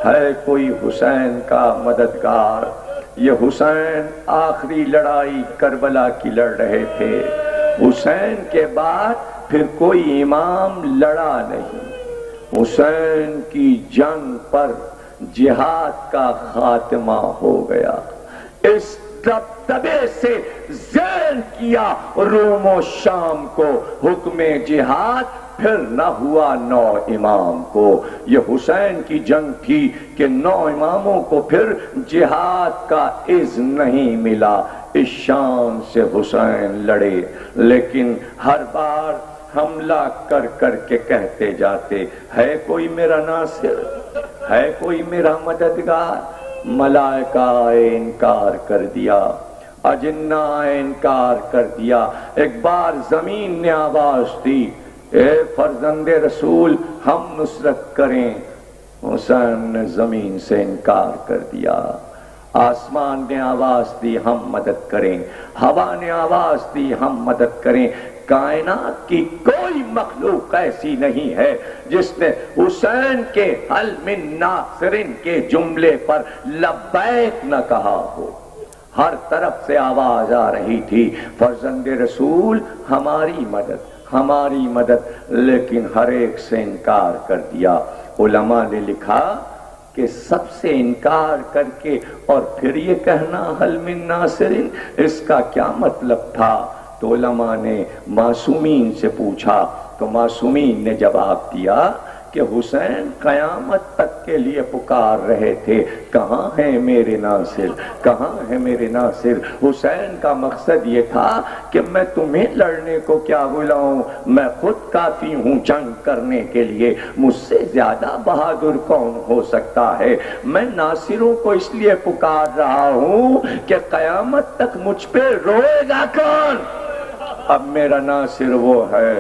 ہے کوئی حسین کا مددگار؟ یہ حسین آخری لڑائی کربلا کی لڑ رہے تھے، حسین کے بعد پھر کوئی امام لڑا نہیں، حسین کی جنگ پر جہاد کا خاتمہ ہو گیا، اس دبدبے سے زین کیا روم و شام کو حکم جہاد، پھر نہ ہوا 9 امام کو۔ یہ حسین کی جنگ تھی کہ 9 اماموں کو پھر جہاد کا اذن نہیں ملا، اس شان سے حسین لڑے، لیکن ہر بار حملہ کر کر کے کہتے جاتے ہے کوئی میرا ناصر، ہے کوئی میرا مددگار؟ ملائکہ انکار کر دیا، اجنہ انکار کر دیا۔ ایک بار زمین نے آواز دی، اے فرزند رسول ہم نصرت کریں، حسین نے زمین سے انکار کر دیا۔ آسمان نے آواز دی ہم مدد کریں، ہوا نے آواز دی ہم مدد کریں، کائنات کی کوئی مخلوق ایسی نہیں ہے جس نے حسین کے حل من ناصرن کے جملے پر لبیک نہ کہا ہو۔ ہر طرف سے آواز آ رہی تھی فرزند رسول ہماری مدد، ہماری مدد، لیکن ہر ایک سے انکار کر دیا۔ علماء نے لکھا کہ سب سے انکار کر کے اور پھر یہ کہنا حل من ناصرن، اس کا کیا مطلب تھا؟ تو علماء نے معصومین سے پوچھا تو معصومین نے جواب دیا کہ حسین قیامت تک کے لیے پکار رہے تھے کہاں ہیں میرے ناصر، کہاں ہیں میرے ناصر۔ حسین کا مقصد یہ تھا کہ میں تمہیں لڑنے کو کیا بلاؤں، میں خود کافی ہوں جنگ کرنے کے لیے، مجھ سے زیادہ بہادر کون ہو سکتا ہے؟ میں ناصروں کو اس لیے پکار رہا ہوں کہ قیامت تک مجھ پہ روئے گا کون؟ اب میرا ناصر وہ ہے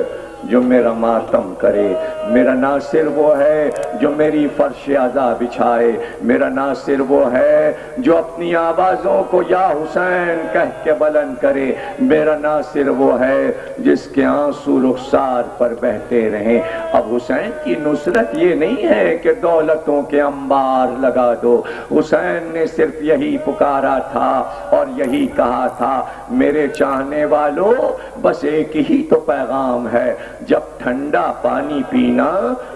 جو میرا ماتم کرے، میرا ناصر وہ ہے جو میری فرش عزا بچھائے، میرا ناصر وہ ہے جو اپنی آوازوں کو یا حسین کہہ کے بلند کرے، میرا ناصر وہ ہے جس کے آنسو رخسار پر بہتے رہیں۔ اب حسین کی نصرت یہ نہیں ہے کہ دولتوں کے انبار لگا دو، حسین نے صرف یہی پکارا تھا اور یہی کہا تھا میرے چاہنے والوں بس ایک ہی تو پیغام ہے، جب ٹھنڈا پانی پینا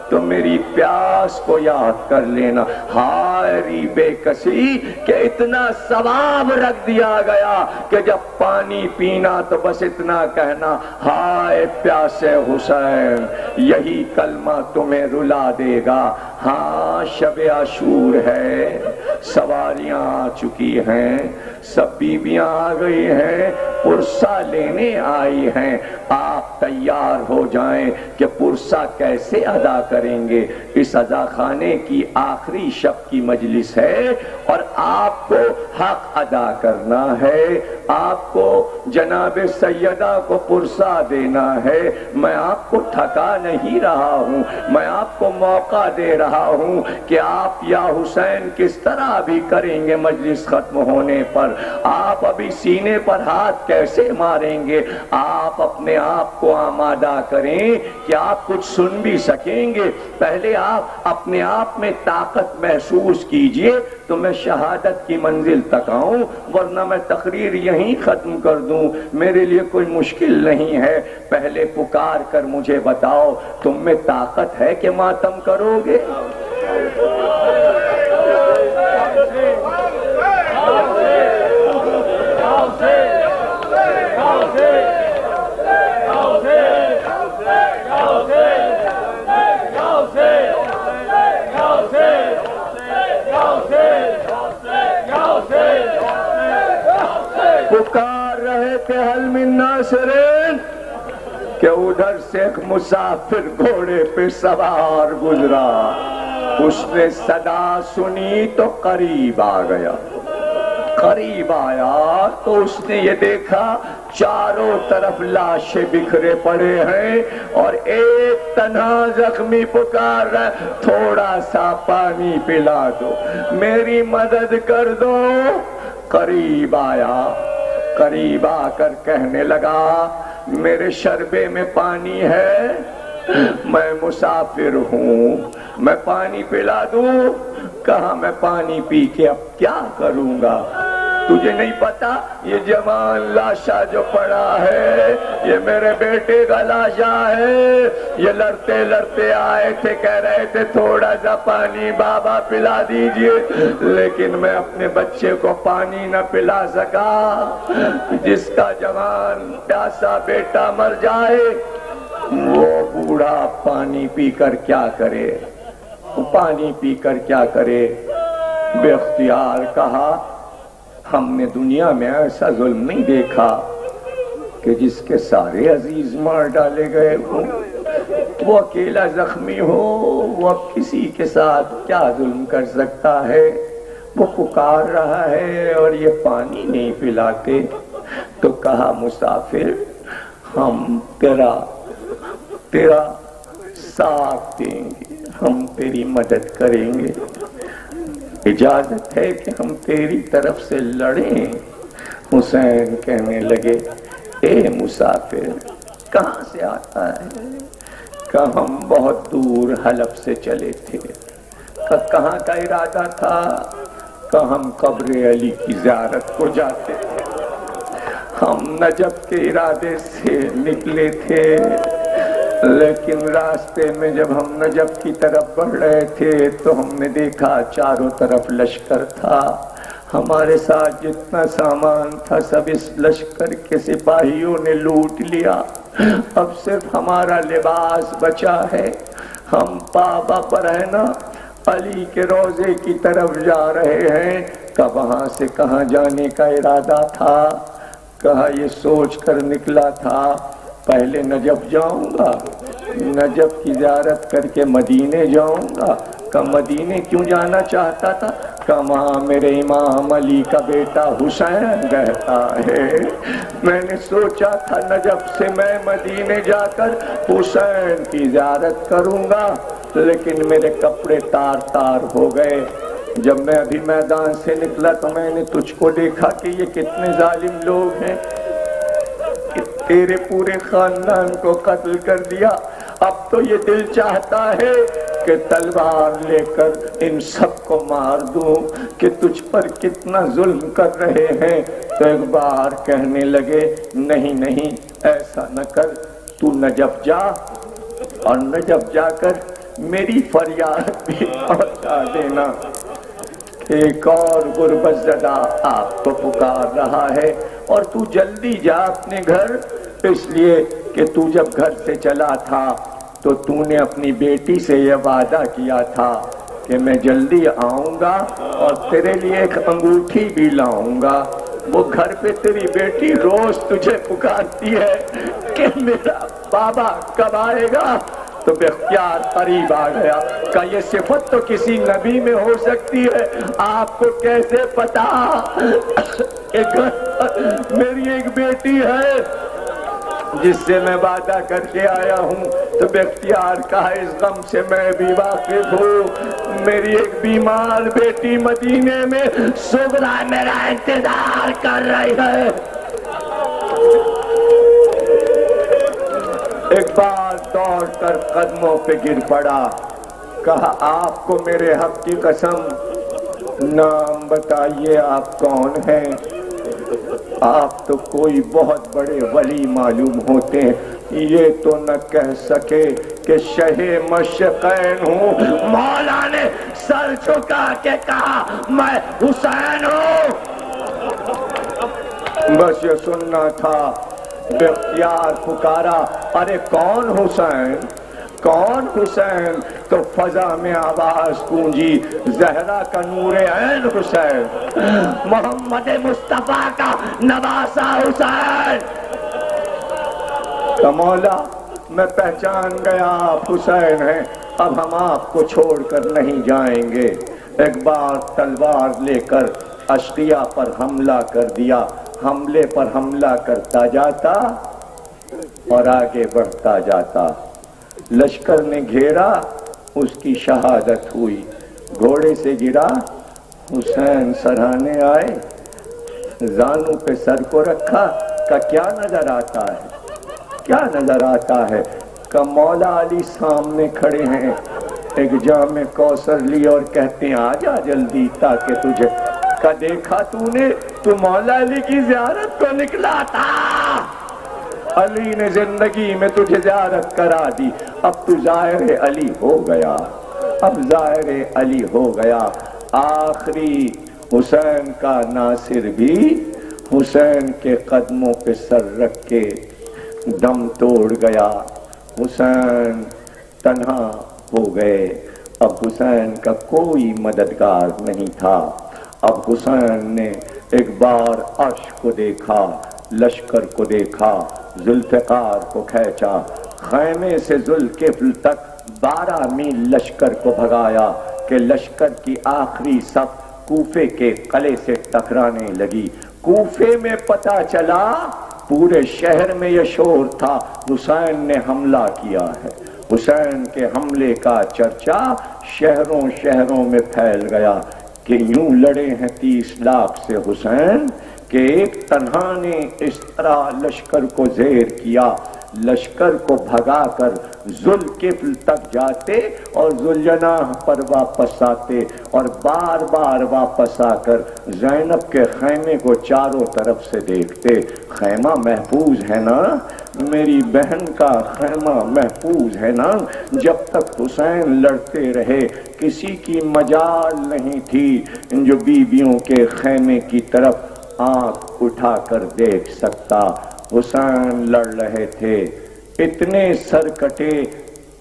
تو میری پیاس کو یاد کر لینا۔ ہائے بے کسی کہ اتنا ثواب رکھ دیا گیا کہ جب پانی پینا تو بس اتنا کہنا ہائے پیاسے حسین، یہی کلمہ تمہیں رلا دے گا۔ ہاں شب عاشور ہے، سواریاں آ چکی ہیں، سب بیویاں آ گئی ہیں، پرسہ لینے آئی ہیں۔ آپ تیار ہو جائیں کہ پرسہ کیسے ادا کریں گے۔ اس عزا خانے کی آخری شب کی مجلس ہے اور آپ کو حق ادا کرنا ہے، آپ کو جناب سیدہ کو پرسہ دینا ہے۔ میں آپ کو تھکا نہیں رہا ہوں، میں آپ کو موقع دے رہا ہوں کہ آپ یا حسین کس طرح بھی کریں گے مجلس ختم ہونے پر۔ آپ ابھی سینے پر ہاتھ کیسے ماریں گے؟ آپ اپنے آپ کو آمادہ کریں کہ آپ کچھ سن بھی سکیں گے۔ پہلے آپ اپنے آپ میں طاقت محسوس کیجئے تو میں شہادت کی منزل تک آؤں، ورنہ میں تقریر یہیں ختم کر دوں، میرے لیے کوئی مشکل نہیں ہے۔ پہلے پکار کر مجھے بتاؤ تم میں طاقت ہے کہ ماتم کرو گے؟ پکار رہے تھے حل من ناصرین کہ ادھر سے ایک مسافر گھوڑے پہ سوار گزرا، اس نے صدا سنی تو قریب آ گیا۔ قریب آیا تو اس نے یہ دیکھا چاروں طرف لاشیں بکھرے پڑے ہیں اور ایک تنہا زخمی پکار رہا ہے، تھوڑا سا پانی پلا دو، میری مدد کر دو۔ قریب آیا، قریب آ کر کہنے لگا میرے شربے میں پانی ہے، میں مسافر ہوں، میں پانی پلا دوں؟ کہا میں پانی پی کے اب کیا کروں گا؟ تجھے نہیں پتا یہ جوان لاشا جو پڑا ہے یہ میرے بیٹے کا لاشا ہے، یہ لڑتے لڑتے آئے تھے، کہہ رہے تھے تھوڑا سا پانی بابا پلا دیجئے، لیکن میں اپنے بچے کو پانی نہ پلا سکا۔ جس کا جوان پیاسا بیٹا مر جائے وہ بوڑھا پانی پی کر کیا کرے؟ وہ پانی پی کر کیا کرے؟ بے اختیار کہا ہم نے دنیا میں ایسا ظلم نہیں دیکھا کہ جس کے سارے عزیز مار ڈالے گئے ہوں، وہ اکیلا زخمی ہو، وہ اب کسی کے ساتھ کیا ظلم کر سکتا ہے؟ وہ پکار رہا ہے اور یہ پانی نہیں پلاتے۔ تو کہا مسافر ہم تیرا ساتھ دیں گے، ہم تیری مدد کریں گے، اجازت ہے کہ ہم تیری طرف سے لڑیں؟ حسین کہنے لگے اے مسافر کہاں سے آتا ہے؟ کہ ہم بہت دور حلب سے چلے تھے۔ کہاں کا ارادہ تھا؟ کہ ہم قبر علی کی زیارت کو جاتے تھے۔ ہم نجف کے ارادے سے نکلے تھے، لیکن راستے میں جب ہم نجف کی طرف بڑھ رہے تھے تو ہم نے دیکھا چاروں طرف لشکر تھا، ہمارے ساتھ جتنا سامان تھا سب اس لشکر کے سپاہیوں نے لوٹ لیا، اب صرف ہمارا لباس بچا ہے، ہم بابا پر ہے نا علی کے روضے کی طرف جا رہے ہیں۔ کہ وہاں سے کہاں جانے کا ارادہ تھا؟ کہا یہ سوچ کر نکلا تھا پہلے نجف جاؤں گا، نجف کی زیارت کر کے مدینے جاؤں گا۔ کہ مدینے کیوں جانا چاہتا تھا؟ کہ وہاں میرے امام علی کا بیٹا حسین رہتا ہے، میں نے سوچا تھا نجف سے میں مدینے جا کر حسین کی زیارت کروں گا، لیکن میرے کپڑے تار تار ہو گئے۔ جب میں ابھی میدان سے نکلا تو میں نے تجھ کو دیکھا کہ یہ کتنے ظالم لوگ ہیں، تیرے پورے خاندان کو قتل کر دیا، اب تو یہ دل چاہتا ہے کہ تلوار لے کر ان سب کو مار دوں کہ تجھ پر کتنا ظلم کر رہے ہیں۔ تو ایک بار کہنے لگے نہیں نہیں ایسا نہ کر، تو نجف جا اور نجف جا کر میری فریاد بھی پہنچا دینا۔ ایک اور غربت زدہ آپ کو پکار رہا ہے اور تو جلدی جا اپنے گھر، اس لیے کہ تو جب گھر سے چلا تھا تو تو نے اپنی بیٹی سے یہ وعدہ کیا تھا کہ میں جلدی آؤں گا اور تیرے لیے ایک انگوٹھی بھی لاؤں گا۔ وہ گھر پہ تیری بیٹی روز تجھے پکارتی ہے کہ میرا بابا کب آئے گا، تو بے اختیار قریب آ گیا۔ کہ یہ صفت تو کسی نبی میں ہو سکتی ہے، آپ کو کیسے پتا؟ میری ایک بیٹی ہے جس سے میں وعدہ کر کے آیا ہوں، تو بے اختیار کہا اس غم سے میں بھی واقف ہوں۔ میری ایک بیمار بیٹی مدینے میں صغرا میرا انتظار کر رہی ہے۔ ایک بار دوڑ کر قدموں پہ گر پڑا، کہا آپ کو میرے حق کی قسم نام بتائیے آپ کون ہیں؟ آپ تو کوئی بہت بڑے ولی معلوم ہوتے ہیں، یہ تو نہ کہہ سکے کہ شہ مشرقین ہوں۔ مولا نے سر جھکا کے کہا میں حسین ہوں۔ بس یہ سننا تھا، بے اختیار پکارا ارے کون حسین، کون حسین؟ تو فضا میں آواز گونجی زہرا کا نور عین حسین، محمد مصطفیٰ کا نواسا حسین۔ تو مولا میں پہچان گیا آپ حسین ہیں، اب ہم آپ کو چھوڑ کر نہیں جائیں گے۔ ایک بار تلوار لے کر اشقیہ پر حملہ کر دیا، حملے پر حملہ کرتا جاتا اور آگے بڑھتا جاتا۔ لشکر نے گھیرا، اس کی شہادت ہوئی، گھوڑے سے گرا، حسین سرانے آئے، زانوں پہ سر کو رکھا، کہ کیا نظر آتا ہے، کیا نظر آتا ہے؟ کہ مولا علی سامنے کھڑے ہیں، ایک جام کوثر لی اور کہتے ہیں آ جا جلدی تاکہ تجھے، کہ دیکھا تو نے، تو مولا علی کی زیارت کو نکلا تھا، علی نے زندگی میں تجھے زیارت کرا دی، اب تو زائر علی ہو گیا، اب زائر علی ہو گیا۔ آخری حسین کا ناصر بھی حسین کے قدموں پہ سر رکھ کے دم توڑ گیا۔ حسین تنہا ہو گئے، اب حسین کا کوئی مددگار نہیں تھا۔ اب حسین نے ایک بار عرش کو دیکھا، لشکر کو دیکھا، ذوالفقار کو کھینچا، خیمے سے ذوالکفل تک 12 میل لشکر کو بھگایا کہ لشکر کی آخری صف کوفے کے قلعے سے ٹکرانے لگی۔ کوفے میں پتہ چلا، پورے شہر میں یہ شور تھا حسین نے حملہ کیا ہے۔ حسین کے حملے کا چرچا شہروں شہروں میں پھیل گیا کہ یوں لڑے ہیں 30 لاکھ سے حسین کہ ایک تنہا نے اس طرح لشکر کو زیر کیا، لشکر کو بھگا کر ذوالکفل تک جاتے اور ذوالجناح پر واپس آتے اور بار بار واپس آ کر زینب کے خیمے کو چاروں طرف سے دیکھتے۔ خیمہ محفوظ ہے نا، میری بہن کا خیمہ محفوظ ہے نا۔ جب تک حسین لڑتے رہے کسی کی مجال نہیں تھی جو بیویوں کے خیمے کی طرف آنکھ اٹھا کر دیکھ سکتا۔ حسین لڑ رہے تھے، اتنے سر کٹے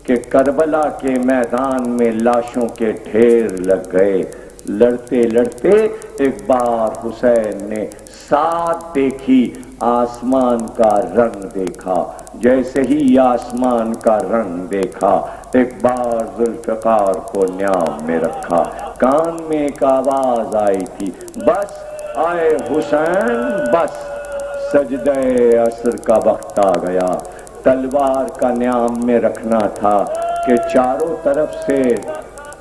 کہ کربلا کے میدان میں لاشوں کے ڈھیر لگ گئے۔ لڑتے لڑتے ایک بار حسین نے ساتھ دیکھی، آسمان کا رنگ دیکھا۔ جیسے ہی آسمان کا رنگ دیکھا، ایک بار ذوالفقار کو نیام میں رکھا، کان میں ایک آواز آئی تھی، بس آئے حسین بس، سجدہ عصر کا وقت آ گیا۔ تلوار کا نیام میں رکھنا تھا کہ چاروں طرف سے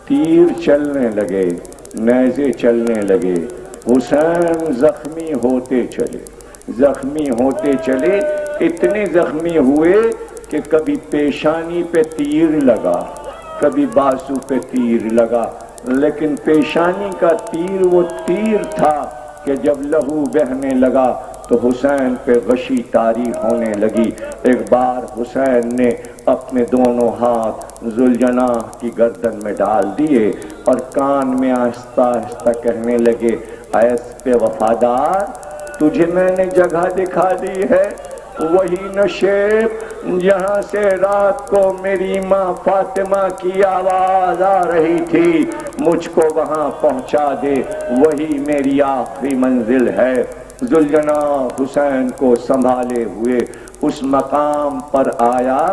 تیر چلنے لگے، نیزے چلنے لگے۔ حسین زخمی ہوتے چلے، زخمی ہوتے چلے، اتنے زخمی ہوئے کہ کبھی پیشانی پہ تیر لگا، کبھی بازو پہ تیر لگا، لیکن پیشانی کا تیر وہ تیر تھا کہ جب لہو بہنے لگا تو حسین پہ غشی طاری ہونے لگی۔ ایک بار حسین نے اپنے دونوں ہاتھ ذوالجناح کی گردن میں ڈال دیے اور کان میں آہستہ آہستہ کہنے لگے، اے اسپِ وفادار، تجھے میں نے جگہ دکھا دی ہے، وہی نشیب جہاں سے رات کو میری ماں فاطمہ کی آواز آ رہی تھی مجھ کو وہاں پہنچا دے، وہی میری آخری منزل ہے۔ ذوالجناح حسین کو سنبھالے ہوئے اس مقام پر آیا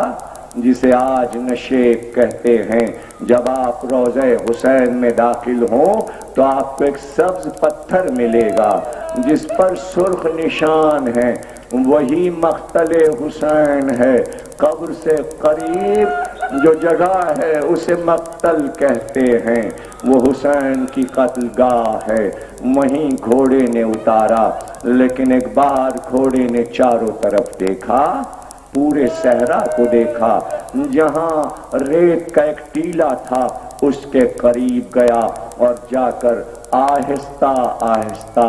جسے آج نشیب کہتے ہیں۔ جب آپ روضہ حسین میں داخل ہوں تو آپ کو ایک سبز پتھر ملے گا جس پر سرخ نشان ہے، وہی مقتل حسین ہے۔ قبر سے قریب جو جگہ ہے اسے مقتل کہتے ہیں، وہ حسین کی قتل گاہ ہے۔ وہیں گھوڑے نے اتارا، لیکن ایک بار گھوڑے نے چاروں طرف دیکھا، پورے صحرا کو دیکھا، جہاں ریت کا ایک ٹیلا تھا اس کے قریب گیا اور جا کر آہستہ آہستہ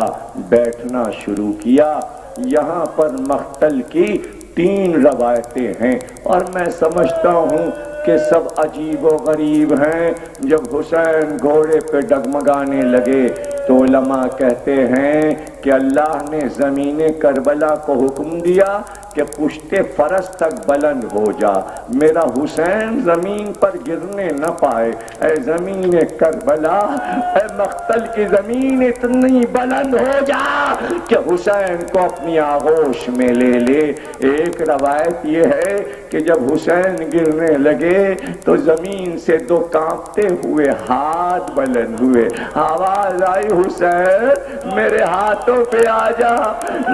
بیٹھنا شروع کیا۔ یہاں پر مقتل کی 3 روایتیں ہیں اور میں سمجھتا ہوں کہ سب عجیب و غریب ہیں۔ جب حسین گھوڑے پہ ڈگمگانے لگے تو علماء کہتے ہیں کہ اللہ نے زمین کربلا کو حکم دیا کہ پشت فرس تک بلند ہو جا، میرا حسین زمین پر گرنے نہ پائے۔ اے زمین کربلا، اے مقتل کی زمین اتنی بلند ہو جا کہ حسین کو اپنی آغوش میں لے لے۔ ایک روایت یہ ہے کہ جب حسین گرنے لگے تو زمین سے 2 کانپتے ہوئے ہاتھ بلند ہوئے، آواز آئی حسین میرے ہاتھوں پہ آ جا،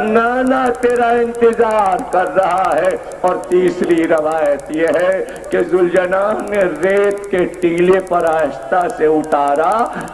نانا تیرا انتظار کر رہا ہے۔ اور تیسری روایت یہ ہے کہ ذوالجناح نے ریت کے ٹیلے پر آہستہ سے اتارا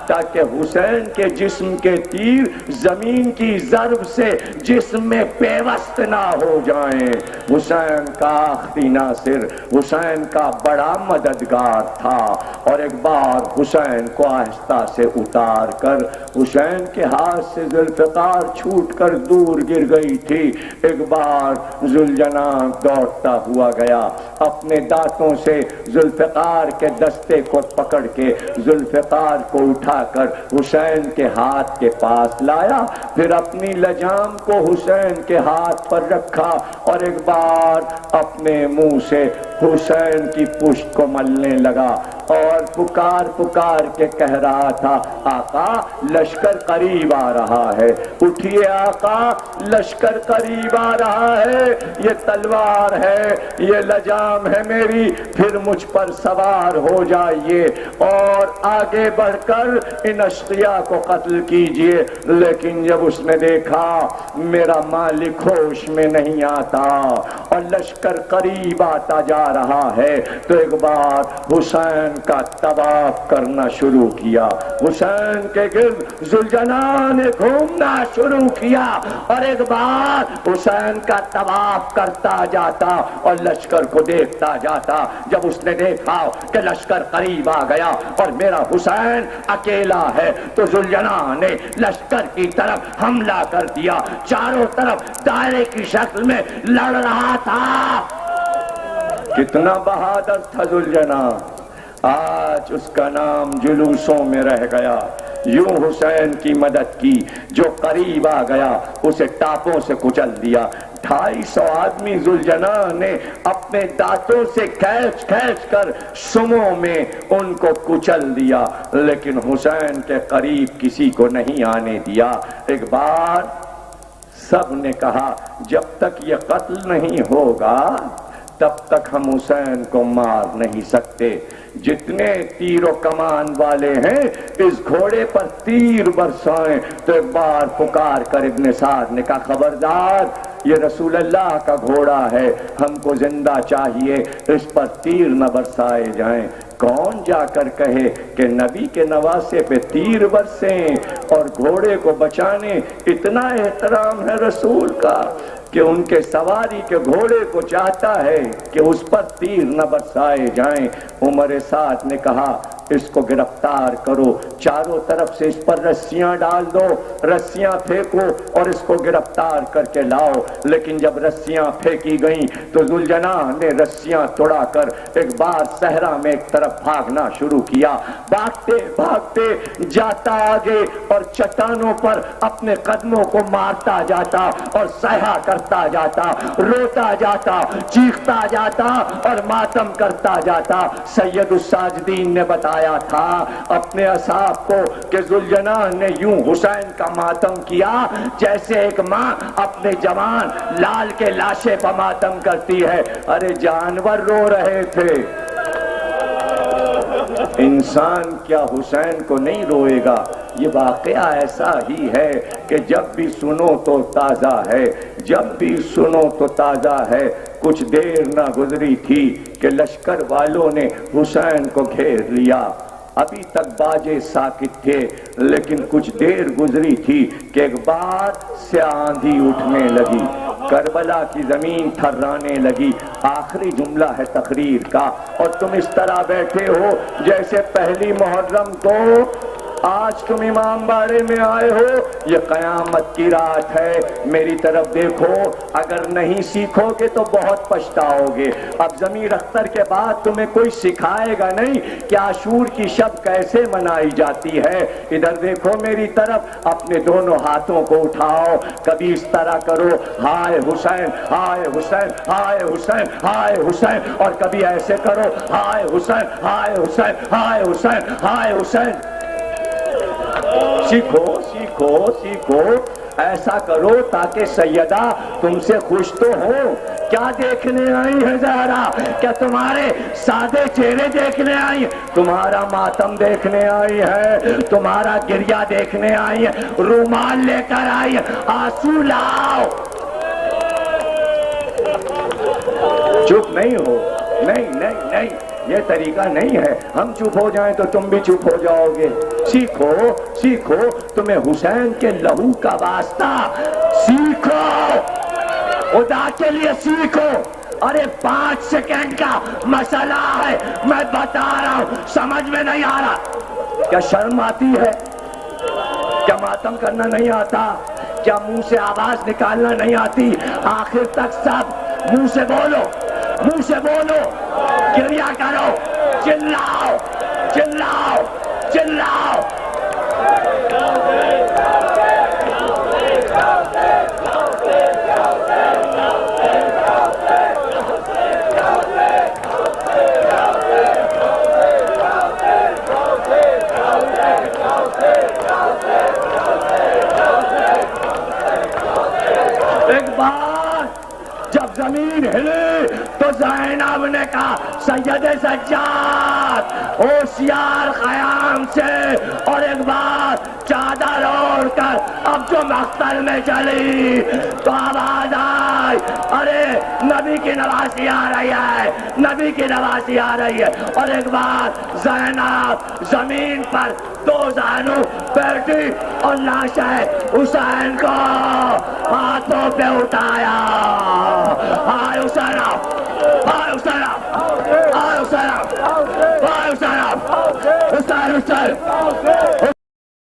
تاکہ حسین کے جسم کے تیر زمین کی ضرب سے جسم میں پیوست نہ ہو جائیں۔ حسین کا آخری ناصر، حسین کا بڑا مددگار تھا، اور ایک بار حسین کو آہستہ سے اتار کر حسین کے ہاتھ سے ذوالفقار چھوٹ کر دور گر گئی تھی۔ ایک بار ذوالجناح دوڑتا ہوا گیا، اپنے دانتوں سے ذوالفقار کے دستے کو پکڑ کے ذوالفقار کو اٹھا کر حسین کے ہاتھ کے پاس لایا، پھر اپنی لجام کو حسین کے ہاتھ پر رکھا اور ایک بار اپنے منہ سے حسین کی پشت کو ملنے لگا اور پکار پکار کے کہہ رہا تھا، آقا لشکر قریب آ رہا ہے، اٹھیے آقا لشکر قریب آ رہا ہے، یہ تلوار ہے، یہ لجام ہے میری، پھر مجھ پر سوار ہو جائیے اور آگے بڑھ کر ان اشقیاء کو قتل کیجئے۔ لیکن جب اس نے دیکھا میرا مالک ہوش میں نہیں آتا اور لشکر قریب آتا جا رہا ہے تو ایک بار حسین کا طواف کرنا شروع کیا، حسین کے گرد ذوالجناح نے گھومنا شروع کیا اور ایک بار حسین کا طواف کرتا جاتا اور لشکر کو دیکھتا جاتا۔ جب اس نے دیکھا کہ لشکر قریب آ گیا اور میرا حسین اکیلا ہے تو ذوالجناح نے لشکر کی طرف حملہ کر دیا، چاروں طرف دائرے کی شکل میں لڑ رہا تھا۔ کتنا بہادر تھا ذوالجناح، آج اس کا نام جلوسوں میں رہ گیا۔ یوں حسین کی مدد کی، جو قریب آ گیا اسے ٹاپوں سے کچل دیا۔ 250 آدمی ذوالجناح نے اپنے دانتوں سے کھینچ کھینچ کر سموں میں ان کو کچل دیا، لیکن حسین کے قریب کسی کو نہیں آنے دیا۔ ایک بار سب نے کہا جب تک یہ قتل نہیں ہوگا تب تک ہم حسین کو مار نہیں سکتے، جتنے تیر و کمان والے ہیں اس گھوڑے پر تیر برسائیں۔ تو ایک بار پکار کر ابن سعد نے کہا خبردار، یہ رسول اللہ کا گھوڑا ہے، ہم کو زندہ چاہیے، اس پر تیر نہ برسائے جائیں۔ کون جا کر کہے کہ نبی کے نواسے پہ تیر برسیں اور گھوڑے کو بچانے؟ اتنا احترام ہے رسول کا کہ ان کے سواری کے گھوڑے کو چاہتا ہے کہ اس پر تیر نہ برسائے جائیں۔ عمر سعد نے کہا اس کو گرفتار کرو، چاروں طرف سے اس پر رسیاں ڈال دو، رسیاں پھینکو اور اس کو گرفتار کر کے لاؤ۔ لیکن جب رسیاں پھینکی گئیں تو ذوالجناح نے رسیاں توڑا کر ایک بار صحرا میں ایک طرف بھاگنا شروع کیا، بھاگتے بھاگتے جاتا آگے اور چٹانوں پر اپنے قدموں کو مارتا جاتا اور صیحہ کرتا جاتا، روتا جاتا، چیختا جاتا اور ماتم کرتا جاتا۔ سید الساجدین نے بتایا تھا اپنے اصحاب کو کہ ذوالجناح نے یوں حسین کا ماتم کیا جیسے ایک ماں اپنے جوان لال کے لاشے پر ماتم کرتی ہے۔ ارے جانور رو رہے تھے، انسان کیا حسین کو نہیں روئے گا؟ یہ واقعہ ایسا ہی ہے کہ جب بھی سنو تو تازہ ہے، جب بھی سنو تو تازہ ہے۔ کچھ دیر نہ گزری تھی کہ لشکر والوں نے حسین کو گھیر لیا، ابھی تک باجے ساکت تھے، لیکن کچھ دیر گزری تھی کہ ایک بار سے آندھی اٹھنے لگی، کربلا کی زمین تھرانے لگی۔ آخری جملہ ہے تقریر کا، اور تم اس طرح بیٹھے ہو جیسے پہلی محرم کو آج تم امام باڑے میں آئے ہو، یہ قیامت کی رات ہے۔ میری طرف دیکھو، اگر نہیں سیکھو گے تو بہت پچھتاؤ گے۔ اب ضمیر اختر کے بعد تمہیں کوئی سکھائے گا نہیں کہ عاشور کی شب کیسے منائی جاتی ہے۔ ادھر دیکھو میری طرف، اپنے دونوں ہاتھوں کو اٹھاؤ، کبھی اس طرح کرو ہائے حسین ہائے حسین ہائے حسین ہائے حسین، اور کبھی ایسے کرو ہائے حسین ہائے حسین ہائے حسین ہائے حسین۔ سیکھو سیکھو سیکھو، ایسا کرو تاکہ سیدہ تم سے خوش تو ہو۔ کیا دیکھنے آئی ہے زہرا؟ کیا تمہارے سادے چہرے دیکھنے آئی ہے؟ تمہارا ماتم دیکھنے آئی ہے، تمہارا گریہ دیکھنے آئی ہے، رومال لے کر آئی ہے، آنسو لاؤ۔ چپ نہیں ہو، نہیں نہیں نہیں، یہ طریقہ نہیں ہے۔ ہم چپ ہو جائیں تو تم بھی چپ ہو جاؤ گے۔ سیکھو سیکھو، تمہیں حسین کے لہو کا واسطہ، سیکھو، خدا کے لیے سیکھو۔ ارے 5 سیکنڈ کا مسئلہ ہے، میں بتا رہا ہوں، سمجھ میں نہیں آ رہا؟ کیا شرم آتی ہے؟ کیا ماتم کرنا نہیں آتا؟ کیا منہ سے آواز نکالنا نہیں آتی؟ آخر تک سب منہ سے بولو، منہ سے بولو، گریہ کرو، چلاؤ چلاؤ چلاؤ۔ ایک بار جب زمین ہلی تو زینب نے کہا سید سجاد ہوشیار قیام سے، اور ایک بار چادر اوڑھ کر اب جو مقتل میں چلی تو آواز آئی، ارے نبی کی نواسی آ رہی ہے، نبی کی نواسی آ رہی ہے۔ اور ایک بار زینب زمین پر 2 زانو بیٹھی اور لاش حسین کو ہاتھوں پہ اٹھایا۔